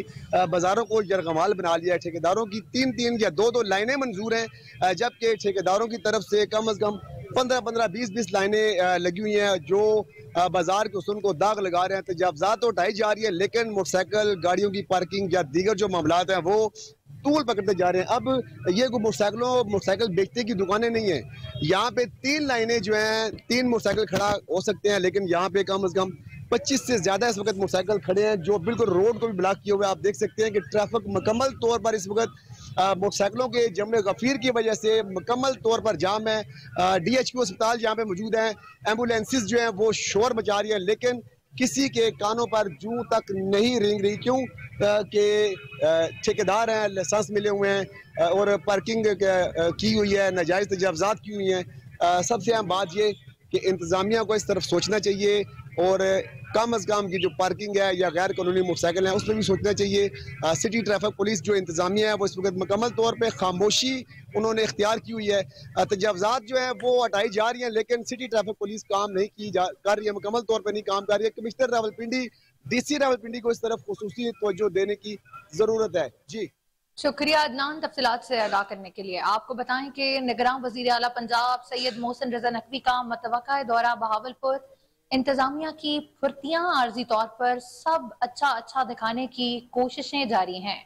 बाजारों को यरगमाल बना लिया है। ठेकेदारों की 3-3 या 2-2 लाइनें मंजूर हैं, जबकि ठेकेदारों की तरफ से कम से कम 15-15, 20-20 लाइनें लगी हुई हैं जो बाजार के उसूल को दाग लगा रहे हैं। तजावजात तो उठाई जा रही है, लेकिन मोटरसाइकिल गाड़ियों की पार्किंग या दीगर जो मामलात हैं वो तूल पकड़ते जा रहे हैं। अब ये कोई मोटरसाइकिल बेचने की दुकानें नहीं है। यहाँ पे 3 लाइनें जो हैं, 3 मोटरसाइकिल खड़ा हो सकते हैं, लेकिन यहाँ पे कम से कम 25 से ज़्यादा इस वक्त मोटरसाइकिल खड़े हैं जो बिल्कुल रोड को भी ब्लॉक किए हुए हैं। आप देख सकते हैं कि ट्रैफिक मुकम्मल तौर पर इस वक्त मोटरसाइकिलों के जमने गफीर की वजह से मुकम्मल तौर पर जाम है। DHQ अस्पताल जहाँ पे मौजूद हैं, एम्बुलेंसेस जो हैं वो शोर मचा रही है, लेकिन किसी के कानों पर जूं तक नहीं रेंग रही। क्यों कि ठेकेदार हैं, लाइसेंस मिले हुए हैं और पार्किंग की हुई है, नाजायज़ तजावजात की हुई हैं। सबसे अहम बात ये कि इंतज़ामिया को इस तरफ सोचना चाहिए और कम अज़ कम की जो पार्किंग है या गैर कानूनी मोटरसाइकिल है उस पर भी सोचना चाहिए। सिटी ट्रैफिक पुलिस जो इंतज़ामिया है वो इस वक्त मुकम्मल तौर पे खामोशी उन्होंने इख्तियार की हुई है। तजावजात जो है वो हटाई जा रही हैं, लेकिन सिटी ट्रैफिक पुलिस काम नहीं कर रही है, मुकम्मल तौर पर नहीं काम कर रही है। कमिश्नर रावलपिंडी, DC रावलपिंडी को इस तरफ खुसूसी तवज्जो देने की ज़रूरत है। जी शुक्रिया अदनान तफसीलात से अदा करने के लिए। आपको बताएं कि निगरान वज़ीर आला पंजाब सैयद मोहसिन रजा नकवी का मुतवक्का दौरा बहावलपुर, इंतजामिया की फुर्तियां आर्जी तौर पर सब अच्छा दिखाने की कोशिशें जारी हैं।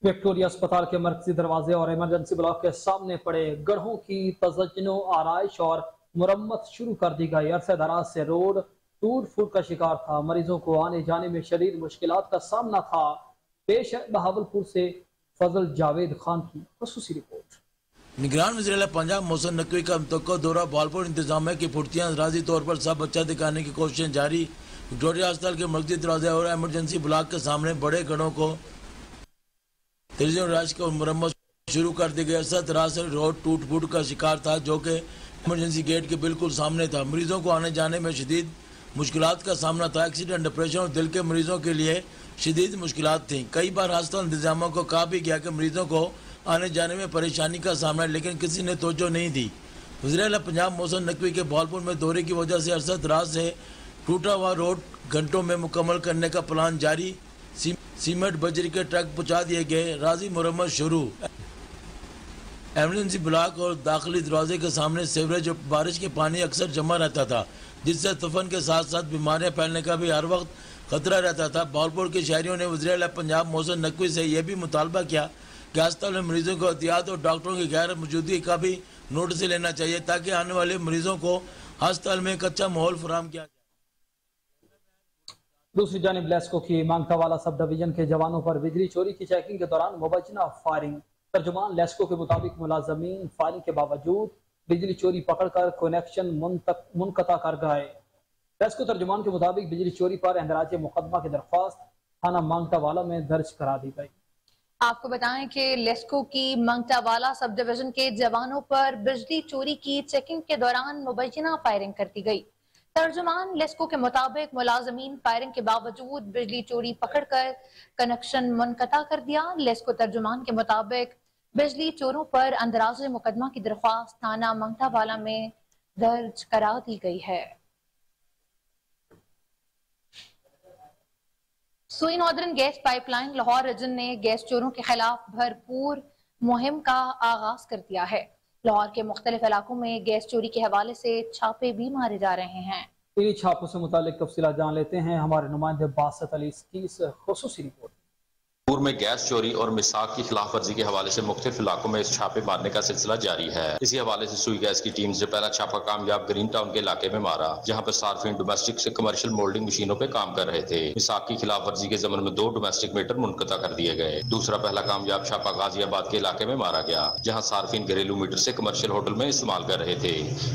विक्टोरिया अस्पताल के मरकजी दरवाजे और इमरजेंसी ब्लॉक के सामने पड़े गढ़ों की तजज्जुनो आराइश और मुरम्मत शुरू कर दी गई। अरसे दराज से रोड टूट फूट का शिकार था, मरीजों को आने जाने में शदीद मुश्किलात का सामना था। पेश है बहावलपुर से फजल जावेद खान की खुसूसी रिपोर्ट। निगरान वज़ीर पंजाब मोहसिन नकवी का मुतवक्का दौरा बहावलपुर, इंतजामिया की फुर्तियाँ राजी तौर पर सब अच्छा दिखाने की कोशिशें जारी। विक्टोरिया अस्पताल के मरकजी दरवाजे और एमरजेंसी ब्लॉक के सामने बड़े गढ़ों को राज को मुरम्मत शुरू कर दी गई। अरसा दराज से रोड टूट फूट का शिकार था जो कि इमरजेंसी गेट के बिल्कुल सामने था। मरीजों को आने जाने में शदीद मुश्किलात का सामना था। एक्सीडेंट, डिप्रेशन और दिल के मरीजों के लिए शदीद मुश्किलात थी। कई बार अस्पताल इंतजामिया को कहा भी गया कि मरीजों को आने जाने में परेशानी का सामना है, लेकिन किसी ने तवज्जो नहीं दी। वज़ीर आला पंजाब मोहसिन नकवी के बहावलपुर में दौरे की वजह से अरसा दराज से टूटा हुआ रोड घंटों में मुकम्मल करने का प्लान जारी। सीमेंट बजरी के ट्रक पहुँचा दिए गए, राजी मुरम्मत शुरू। एमरजेंसी ब्लॉक और दाखिली दरवाजे के सामने सीवरेज और बारिश के पानी अक्सर जमा रहता था, जिससे तूफान के साथ साथ बीमारियाँ फैलने का भी हर वक्त खतरा रहता था। बहावलपुर के शहरियों ने वज़ीर आला पंजाब मोहसिन नकवी से यह भी मुतालबा किया कि अस्पताल में मरीजों को एहतियात और डॉक्टरों की गैर मौजूदगी का भी नोटिस लेना चाहिए ताकि आने वाले मरीजों को अस्पताल में एक अच्छा माहौल फराहम किया जाए। दूसरी जानिब लेस्को की मांगतावाला सब डिवीजन के जवानों पर बिजली चोरी की चेकिंग के दौरान मुबैना फायरिंग। तर्जुमान लेस्को के मुताबिक मुलाजमीन फायरिंग के बावजूद बिजली चोरी पकड़कर कनेक्शन मुनक़ता कर गए। लेस्को तर्जुमान के मुताबिक बिजली चोरी पर इंदराज मुकदमा की दरख्वास्त थाना मांगतावाला में दर्ज करा दी गई। आपको बताएं कि लेस्को की मांगतावाला सब डिवीजन के जवानों पर बिजली चोरी की चेकिंग के दौरान मुबैना फायरिंग कर दी गई। तर्जुमान लेस्को के मुताबिक मुलाजमीन फायरिंग के बावजूद बिजली चोरी पकड़कर कनेक्शन मुनक़ता कर दिया। लेस्को तर्जुमान के मुताबिक बिजली चोरों पर अंदराज मुकदमा की दरख्वास्त थाना मांगतावाला में दर्ज करा दी गई है। Sui northern gas pipeline Lahore region ने गैस चोरों के खिलाफ भरपूर मुहिम का आगाज कर दिया है। लाहौर के मुख्तलिफ इलाकों में गैस चोरी के हवाले से छापे भी मारे जा रहे हैं। इन्हीं छापों से मुतालिक तफसीलात जान लेते हैं हमारे नुमाइंदे बासत अली की इस खुसूसी रिपोर्ट। میں گیس چوری اور میثاق کی خلاف ورزی کے حوالے سے مختلف علاقوں میں چھاپے مارنے کا سلسلہ جاری ہے۔ اسی حوالے سے سوئی گیس کی ٹیم سے پہلا چھاپا کامیاب گرین ٹاؤن کے علاقے میں مارا، جہاں پر صارفین ڈومیسٹک سے کمرشل مولڈنگ مشینوں پہ کام کر رہے تھے۔ میثاق کی خلاف ورزی کے ضمن میں 2 ڈومیسٹک میٹر منقطع کر دیے گئے۔ دوسرا پہلا کامیاب چھاپا غازی آباد کے علاقے میں مارا گیا، جہاں صارفین گھریلو میٹر سے کمرشل ہوٹل میں استعمال کر رہے تھے۔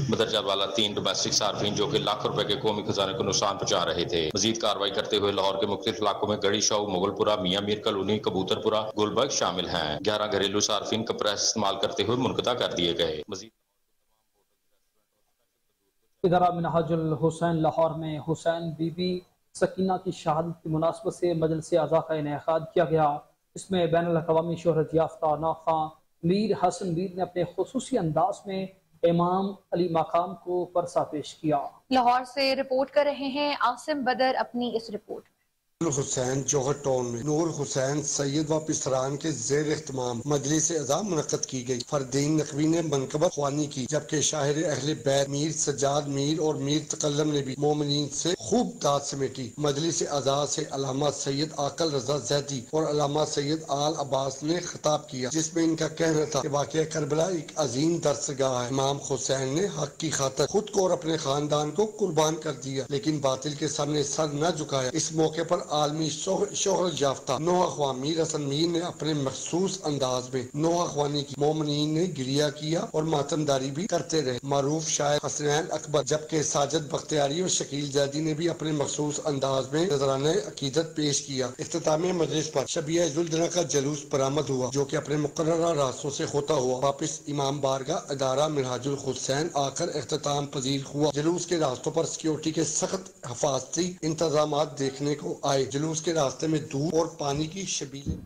مدرجہ والا 3 ڈومیسٹک صارفین جو کہ لاکھ روپے کے قومی خزانے کو نقصان پہنچا رہے تھے۔ مزید کارروائی کرتے ہوئے لاہور کے مختلف علاقوں میں گڑی شاؤ، مغل پورہ، میاں میر کالونی، کبوتر پورہ، گلبرگ شامل ہیں۔ 11 گھریلو صارفین کمپریس استعمال کرتے ہوئے منقطع کر دیے گئے۔ ادارہ منہاج الحسین لاہور میں حسین بی بی سکینہ کی شہادت کی مناسبت سے مجلس اعضاء کا انعقاد کیا گیا۔ اس میں بین الاقوامی شہرت یافتہ ناخواں میر حسن میر نے اپنے خصوصی انداز میں امام علی مقام کو پرسہ پیش کیا۔ لاہور سے رپورٹ کر رہے ہیں عاصم بدر اپنی اس رپورٹ میں۔ حسین جوہر ٹاؤن میں نور حسین سید و پسران کے زیر اہتمام مجلس اعضاء منعقد کی گئی۔ فردین نقوی نے منقبت خوانی کی، جبکہ شاہر اہل بیت میر سجاد میر اور میر تکلم نے بھی مومنین سے خوب داد سمیٹی۔ مجلس اعضاء سے علامہ سید عاقل رضا زیدی اور علامہ سید آل عباس نے خطاب کیا، جس میں ان کا کہنا تھا کہ واقعہ کربلا ایک عظیم درسگاہ ہے۔ امام حسین نے حق کی خاطر خود کو اور اپنے خاندان کو قربان کر دیا، لیکن باطل کے سامنے سر نہ جھکایا۔ اس موقع پر عالمی شہرت یافتہ نوحہ خواں میر حسن میر نے اپنے مخصوص انداز میں نوحہ خوانی کی۔ مومنین نے گریہ کیا اور ماتمداری بھی کرتے رہے۔ معروف شاعر حسنین اکبر، جبکہ ساجد بختیاری اور شکیل زیدی نے بھی اپنے مخصوص انداز میں نذرانہ عقیدت پیش کیا۔ اختتامیہ مجلس پر شبیہ ذوالجناح کا جلوس برآمد ہوا، جو کہ اپنے مقررہ راستوں سے ہوتا ہوا واپس امام بارگاہ ادارہ منہاج الحسین آ کر اختتام پذیر ہوا۔ جلوس کے راستوں پر سیکیورٹی کے سخت حفاظتی انتظامات دیکھنے کو آئے۔ جلوس کے راستے میں دودھ اور پانی کی شبیلیں۔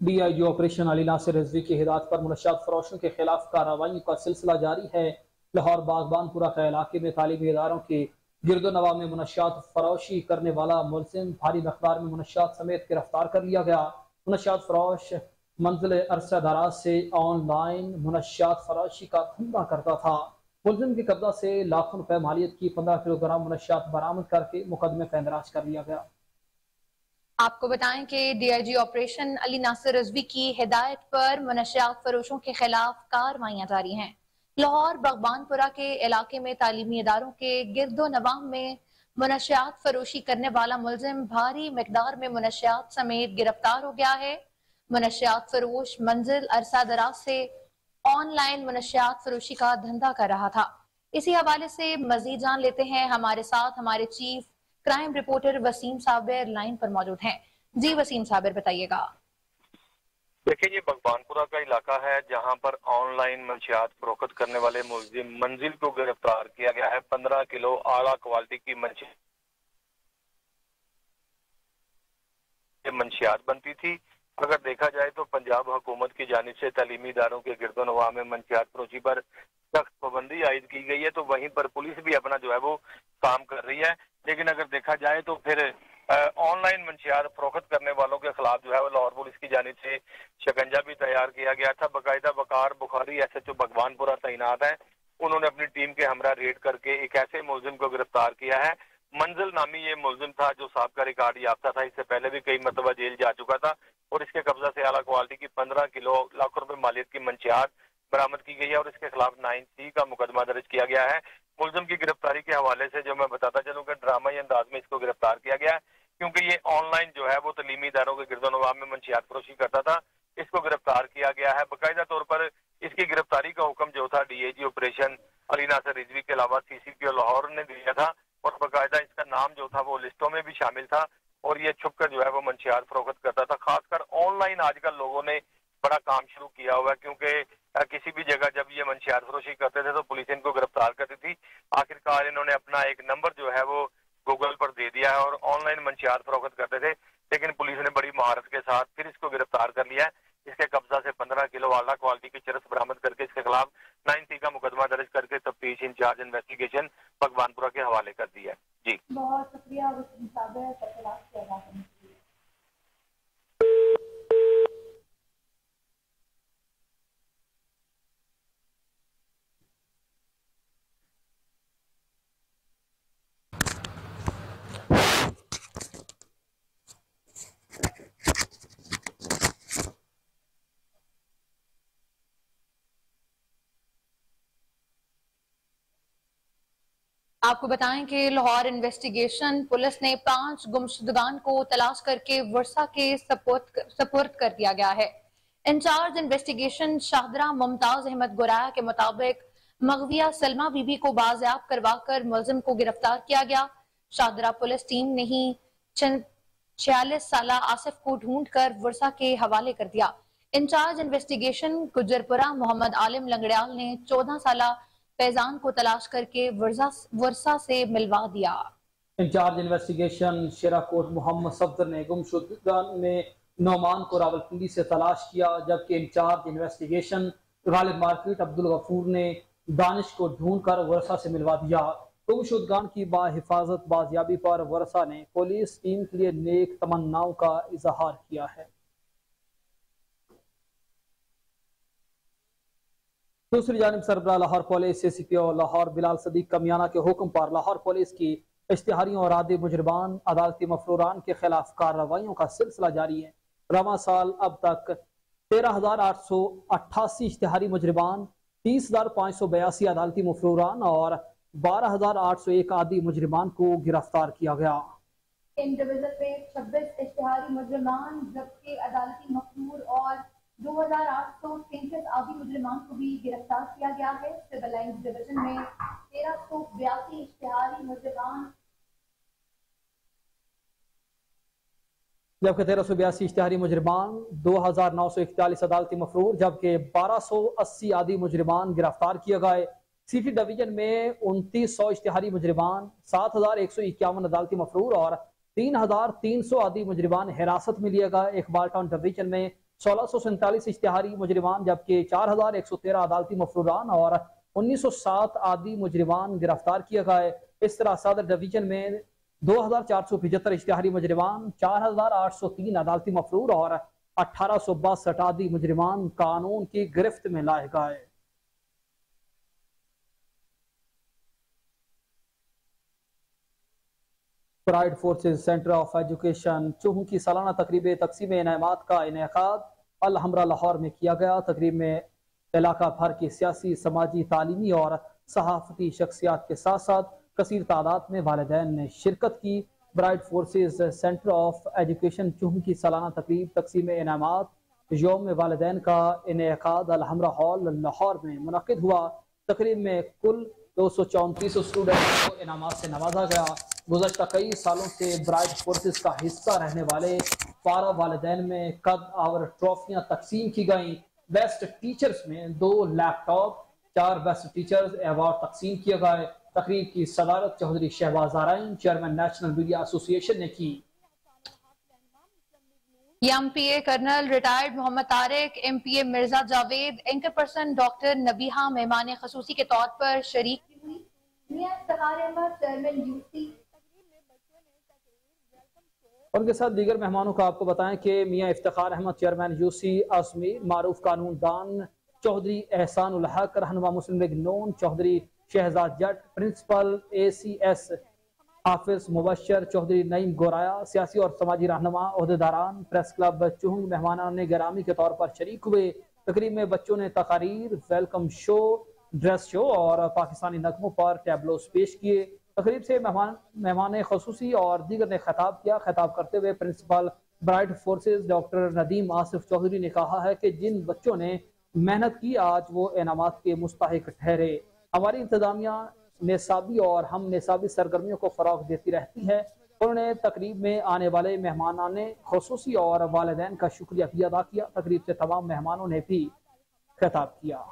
ڈی آئی جی آپریشن علی ناصر رضوی کی ہدایت پر منشیات فروشوں کے خلاف کارروائیوں کا سلسلہ جاری ہے۔ لاہور باغبان پورہ کے علاقے میں تعلیمی اداروں کے گرد و نواح میں منشیات فروشی کرنے والا ملزم بھاری مقدار میں منشیات سمیت گرفتار کر لیا گیا۔ منشیات فروش منزل عرصہ دراز سے آن لائن منشیات فروشی کا دھندا کرتا تھا۔ ملزم کے قبضہ سے لاکھوں روپے مالیت کی 15 کلو گرام منشیات برآمد کر کے مقدمے کا اندراج کر لیا گیا۔ آپ کو بتائیں کہ ڈی آئی جی آپریشن علی ناصر رضوی کی ہدایت پر منشیات فروشوں کے خلاف کارروائیاں جاری ہیں۔ لاہور باغبان پورہ کے علاقے میں تعلیمی اداروں کے گرد و نواح میں منشیات فروشی کرنے والا ملزم بھاری مقدار میں منشیات سمیت گرفتار ہو گیا ہے۔ منشیات فروش منزل عرصہ دراز سے آن لائن منشیات فروشی کا دھندا کر رہا تھا۔ اسی حوالے سے مزید جان لیتے ہیں، ہمارے ساتھ ہمارے چیف کرائم رپورٹر وسیم صابر لائن پر موجود ہیں۔ جی وسیم صابر، بتائیے گا۔ دیکھیں، یہ باغبان پورہ کا علاقہ ہے جہاں پر آن لائن منشیات فروخت کرنے والے ملزم منزل کو گرفتار کیا گیا ہے۔ 15 کلو اعلیٰ کوالٹی کی منشیات بنتی تھی۔ اگر دیکھا جائے تو پنجاب حکومت کی جانب سے تعلیمی اداروں کے گرد و نواح میں منشیات فروشی پر سخت پابندی عائد کی گئی ہے، تو وہیں پر پولیس بھی اپنا جو ہے وہ کام کر رہی ہے۔ لیکن اگر دیکھا جائے تو پھر آن لائن منشیات فروخت کرنے والوں کے خلاف جو ہے وہ لاہور پولیس کی جانب سے شکنجہ بھی تیار کیا گیا تھا۔ باقاعدہ وقار بخاری ایس ایچ او باغبان پورہ تعینات ہیں، انہوں نے اپنی ٹیم کے ہمراہ ریڈ کر کے ایک ایسے ملزم کو گرفتار کیا ہے۔ منزل نامی یہ ملزم تھا جو سابقہ ریکارڈ یافتہ تھا، اس سے پہلے بھی کئی مرتبہ جیل جا چکا تھا، اور اس کے قبضہ سے اعلیٰ کوالٹی کی 15 کلو لاکھ روپے مالیت کی منشیات برآمد کی گئی ہے، اور اس کے خلاف 9C کا مقدمہ درج کیا گیا ہے۔ ملزم کی گرفتاری کے حوالے سے جو میں بتاتا چلوں کہ ڈرامائی انداز میں اس کو گرفتار کیا گیا ہے، کیونکہ یہ آن لائن جو ہے وہ تعلیمی اداروں کے گرد و نواح میں منشیات فروشی کرتا تھا۔ اس کو گرفتار کیا گیا ہے۔ باقاعدہ طور پر اس کی گرفتاری کا حکم جو تھا ڈی آئی جی آپریشن علی ناصر رضوی کے علاوہ CCPO لاہور نے دیا تھا، اور باقاعدہ اس کا نام جو تھا وہ لسٹوں میں بھی شامل تھا، اور یہ چھپ کر جو ہے وہ منشیات فروخت کرتا تھا۔ خاص کر آن لائن آج کل لوگوں نے بڑا کام شروع کیا ہوا ہے، کیونکہ کسی بھی جگہ جب یہ منشیات فروشی کرتے تھے تو پولیس ان کو گرفتار کرتی تھی۔ آخرکار انہوں نے اپنا ایک نمبر جو ہے وہ گوگل پر دے دیا ہے اور آن لائن منشیات فروخت کرتے تھے، لیکن پولیس نے بڑی مہارت کے ساتھ پھر اس کو گرفتار کر لیا ہے۔ اس کے قبضہ سے 15 کلو اعلیٰ کوالٹی کی چرس برآمد کر کے اس کے خلاف 9C کا مقدمہ درج کر کے تفتیش انچارج انویسٹیگیشن باغبان پورہ کے حوالے کر دیا ہے۔ جی بہت شکریہ وسیم صابر، تفصیلات کے ادا کرنے کے لیے۔ आपको बताएं कि लाहौर इन्वेस्टिगेशन पुलिस ने 5 गुमशुदगान को तलाश करके वर्सा के सपुर्द कर दिया गया है। इंचार्ज इन्वेस्टिगेशन शाहदरा मुमताज अहमद गोराया के मुताबिक मगविया सलमा बीबी को बाजियाब करवाकर मुलजिम को गिरफ्तार किया गया। शाहदरा पुलिस टीम ने ही 46 साला आसिफ को ढूंढ कर वर्सा के हवाले कर दिया। इंचार्ज इन्वेस्टिगेशन गुजरपुरा मोहम्मद आलिम लंगड़ियाल ने 14 साला फैजान को तलाश करके वर्सा से मिलवा दिया। इंचार्ज इन्वेस्टिगेशन शेराकोट मोहम्मद सफदर ने गुमशुदगान में नौमान को रावलपिंडी से तलाश किया, जबकि incharge investigation Ghalib market Abdul Ghafoor ने दानिश को ढूंढकर वर्सा से मिलवा दिया। गुमशुदगान की बाहिफाजत बाजियाबी पर वर्सा ने पुलिस टीम के लिए नेक तमन्नाओं का इजहार किया है। दूसरी जानिब सरबराह लाहौर पुलिस CCPO लाहौर बिलाल सदीक कमियाना के हुक्म पर लाहौर पुलिस की इश्तिहारियों और आदि मुजरमान अदालती मफरूरान के खिलाफ कार्रवाइयों का सिलसिला जारी है। रवां साल अब तक 13,888 इश्तिहारी मुजरमान, 30,582 अदालती मफरूरान और 12,801 आदि मुजरमान को गिरफ्तार किया गया। इन डिवीजन में 26 इश्तिहारी मुजरमान जबकि अदालती मफरूर और 2,833 आदि मुजरमान को भी गिरफ्तार किया गया है। सिविल लाइन्स डिवीजन में 1,382 इश्तिहारी मुजरमान जबकि 1,382 इश्तिहारी मुजरमान, 2,941 अदालती मफरूर जबकि 1,280 आदि मुजरमान गिरफ्तार किए गए। सिटी डिवीजन में 2,900 इश्तिहारी मुजरमान, 7,151 अदालती मफरूर और 3,300 आदि मुजरमान हिरासत में लिए गए। इकबाल टाउन डिवीजन में 1,647 इश्तिहारी मुजरमान जबकि 4,113 अदालती मफरूरान और 1,907 आदि मुजरमान गिरफ्तार किए गए। इस तरह सदर डिवीजन में 2,475 इश्तिहारी मुजरमान, 4,803 अदालती मफरूर और 1,862 आदि मुजरमान कानून की गिरफ्त में लाए गए। Pride forces centre of education Chuhu की सालाना तकरीब तकसीम इनामात का इनेकाद अल हमरा लाहौर में किया गया। तकरीब में इलाका भर की सियासी, समाजी, तालीमी और सहाफती शख्सियात के साथ साथ कसीर तादाद में वालिदैन ने शिरकत की। Bright forces centre of education Chuhu की सालाना तकरीब तकसीम इनामात यौम वालिदैन का इनेकाद अल हमरा हॉल लाहौर में मुनक्किद हुआ। तकरीब में कुल 234 स्टूडेंट्स को इनामात से नवाजा गया। गुज़श्ता कई सालों से ब्राइट फोर्सेस का हिस्सा रहने वाले 12 वालिदैन में कद आवर ट्रॉफियां तकसीम की गईं। बेस्ट टीचर्स में 2 लैपटॉप, 4 बेस्ट टीचर्स अवार्ड तकसीम किए गए। तकरीब की सदारत Chaudhry Shahbaz Arain, chairman national media association ने की। MPA colonel retired Mohammad Tariq, MPA Mirza Javed, anchor person doctor Nabiha मेहमान खसूसी के तौर पर शरीक हुई। मियां इफ्तिखार अहमद चेयरमैन UC उनके साथ दीगर मेहमानों को आपको बताएं कि मियां इफ्तिखार अहमद चेयरमैन UC अजमेर, मारूफ कानून दान चौधरी एहसान उल हक, रहनुमा मुस्लिम लीग नून चौधरी शहजाद जट, प्रिंसिपल ACS हाफिज मुबशर चौधरी नईम गोराया, सियासी और समाजी रहनुमा, ओहदेदारान, प्रेस क्लब चूहू मेहमानान गिरामी के तौर पर शरीक हुए। तकरीब में बच्चों ने तकारीर, वेलकम शो, ड्रेस शो और पाकिस्तानी नगमों पर टैबलोस पेश किए। तकरीब से मेहमान खसूसी और दीगर ने खिताब किया। खिताब करते हुए principal bright forces doctor Nadeem Asif Chaudhry ने कहा है कि जिन बच्चों ने मेहनत की आज वो इनामात के मुस्तहिक ठहरे। हमारी इंतजामिया निसाबी और हम निसाबी सरगर्मियों को फरोग देती रहती है। उन्होंने तकरीब में आने वाले मेहमानान ने खसूसी और वालिदैन का शुक्रिया भी अदा किया। तकरीब से तमाम मेहमानों ने भी खिताब किया।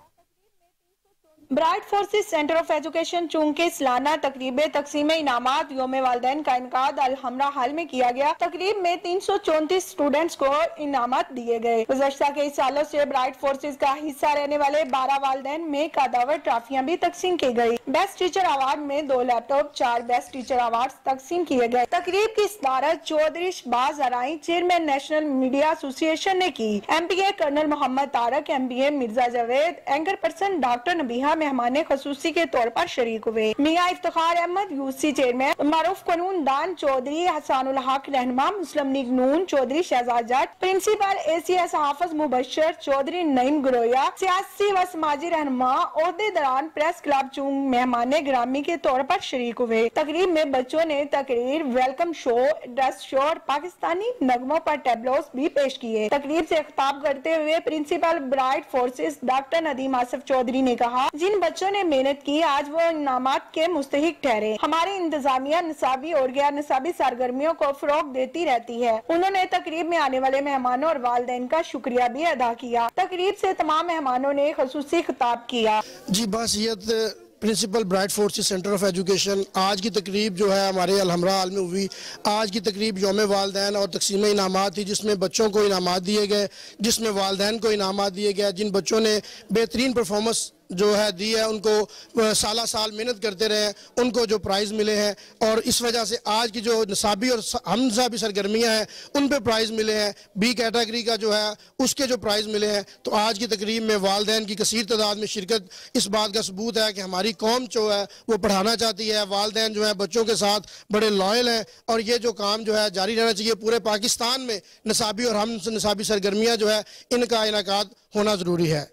Bright forces centre of education चूंकि के सालाना तकरीब तकसीम इनामात यौम वालिदैन का इनकाद अल हमरा हाल में किया गया। तकरीब में 334 स्टूडेंट्स को इनामात दिए गए। गुज़श्ता कई सालों से ब्राइट फोर्सेस का हिस्सा रहने वाले 12 वालिदैन में कदावर ट्रॉफियां भी तकसीम की गई। बेस्ट टीचर अवार्ड में 2 लैपटॉप, 4 बेस्ट टीचर अवार्ड तकसीम किए गए। तकरीब की सदारत Chaudhry Shahbaz Arain, chairman national media association ने की। MPA colonel Mohammad Tariq, MPA Mirza Javed, anchor person doctor Nabiha मेहमान खसूसी के तौर पर शरीक हुए। मियां इफ्तिखार अहमद यूसी चेयरमैन, मारूफ कानून दान चौधरी हसानुल हक रहनुमा मुस्लिम लीग नून चौधरी शहजाद जट, प्रिंसिपल ACS हाफिज मुबशर चौधरी नईम गुरोया, सियासी व समाजी रहनुमा ओहदेदारान प्रेस क्लब चूंग मेहमान ग्रामी के तौर पर शरीक हुए। तकरीब में बच्चों ने तकरीर, वेलकम शो, ड्रेस शो और पाकिस्तानी नगमों पर टैबलोस भी पेश किए। तकरीब से खिताब करते हुए principal bright forces doctor Nadeem Asif Chaudhry ने कहा, जिन बच्चों ने मेहनत की आज वो इनामात के मुस्तहिक ठहरे। हमारी इंतजामिया निसाबी और गैर निसाबी सरगर्मियों को फरोग देती रहती है। उन्होंने तकरीब में आने वाले मेहमानों और वालिदैन का शुक्रिया भी अदा किया। तकरीब से तमाम मेहमानों ने खसूसी खिताब किया। जी बासियत principal bright forces centre of education, आज की तकरीब जो है हमारे अलहमरा हाल में हुई। आज की तकरीब यौम वालदैन और तकसीम इनामात थी, जिसमें बच्चों को इनामात दिए गए, जिसमें वालदैन को इनामात दिए गए। जिन बच्चों ने बेहतरीन परफॉर्मेंस जो है दी है, उनको साला साल मेहनत करते रहे, उनको जो प्राइज़ मिले हैं। और इस वजह से आज की जो निसाबी और हमनिसाबी सरगर्मियाँ हैं उन पे प्राइज़ मिले हैं। बी कैटेगरी का जो है उसके जो प्राइज़ मिले हैं। तो आज की तकरीब में वालदैन की कसीर तादाद में शिरकत इस बात का सबूत है कि हमारी कौम जो है वो पढ़ाना चाहती है। वालदैन जो है बच्चों के साथ बड़े लॉयल हैं और ये जो काम जो है जारी रहना चाहिए। पूरे पाकिस्तान में निसाबी और हम निसाबी सरगर्मियाँ जो है इनका इनेकाद होना ज़रूरी है।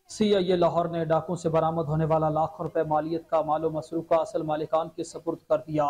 CIA लाहौर ने डाकों से बरामद होने वाला लाखों रुपए मालियत का मालो मसरूफ का असल मालिकान के सपुर्द कर दिया।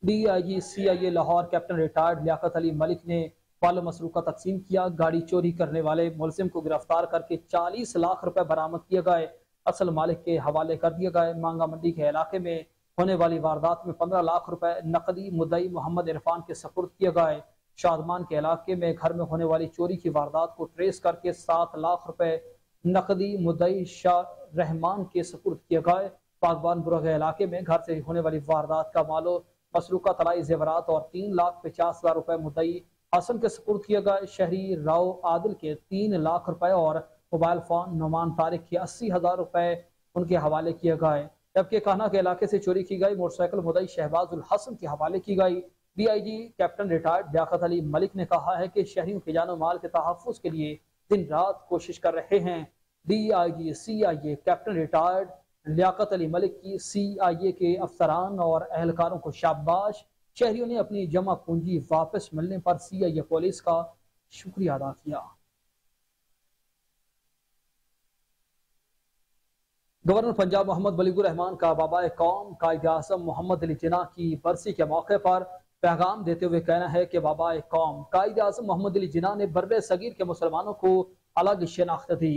DIG CIA Lahore captain retired Liaqat Ali Malik ने मालो मसरूफ का तकसीम किया। गाड़ी चोरी करने वाले मुलजिम को गिरफ्तार करके 40 लाख रुपए बरामद किए गए, असल मालिक के हवाले कर दिए गए। मांगा मंडी के इलाके में होने वाली वारदात में 15 लाख रुपए नकदी मुद्दई मोहम्मद इरफान के सपुर्द किए गए। शादमान के इलाके में घर में होने वाली चोरी की वारदात को ट्रेस करके 7 लाख रुपए नकदी मुद्दई शाह रहमान के सपुर्द किए गए। पाकबान बुरग इलाके में घर से होने वाली वारदात का मालो मसरूका तलाई जेवरात और 3,50,000 रुपए मुद्दई हसन के सपुर्द किए गए। शहरी राव आदिल के 3 लाख रुपए और मोबाइल फोन नुमान तारिक के 80,000 रुपए उनके हवाले किए गए। जबकि कान्हा के इलाके से चोरी की गई मोटरसाइकिल मुद्दई शहबाजुल हसन के हवाले की गई। DIG captain retired Liaqat Ali Malik ने कहा है कि शहरियों के जानो माल के तहफ़्फ़ुज़ के लिए दिन रात कोशिश कर रहे हैं। DIG CIA captain retired Liaqat Ali Malik की CIA के अफसरान और अहलकारों को शाबाश। शहरियों ने अपनी जमा पूंजी वापस मिलने पर CIA पुलिस का शुक्रिया अदा किया। गवर्नर पंजाब मोहम्मद वलीउर रहमान का बाबा कौम कायद आज़म मोहम्मद अली जिन्ना की बरसी के मौके पर पैगाम देते हुए कहना है कि बाबा कौम कायद आज़म मोहम्मद अली जिन्ना ने बर्रे सगीर के मुसलमानों को अलग शनाख्त दी।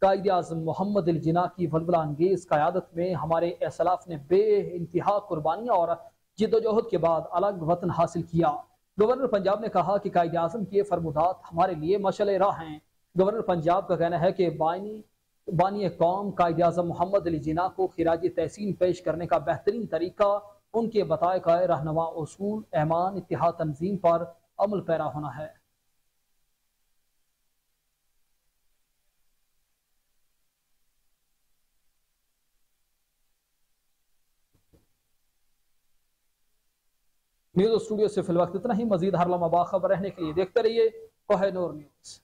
कायद आज़म मोहम्मद अली जिन्ना की वलवला अंगेज क़यादत में हमारे असलाफ ने बे इंतहा कुर्बानियाँ और जिद्दोजहद के बाद अलग वतन हासिल किया। गवर्नर पंजाब ने कहा कि कायद आज़म के फरमुदात हमारे लिए मशअल राह हैं। गवर्नर पंजाब का कहना है कि बानी कौम कायद आज़म मोहम्मद अली जिन्ना को खिराजी तहसीन पेश करने का बेहतरीन तरीका उनके बताए गए रहनुमा उसूल ऐमान इत्तिहाद तंजीम पर अमल पैरा होना है। न्यूज़ स्टूडियो से फिल वक्त इतना ही। मजीद हर लम्हा बाखबर रहने के लिए देखते रहिए कोहिनूर न्यूज़।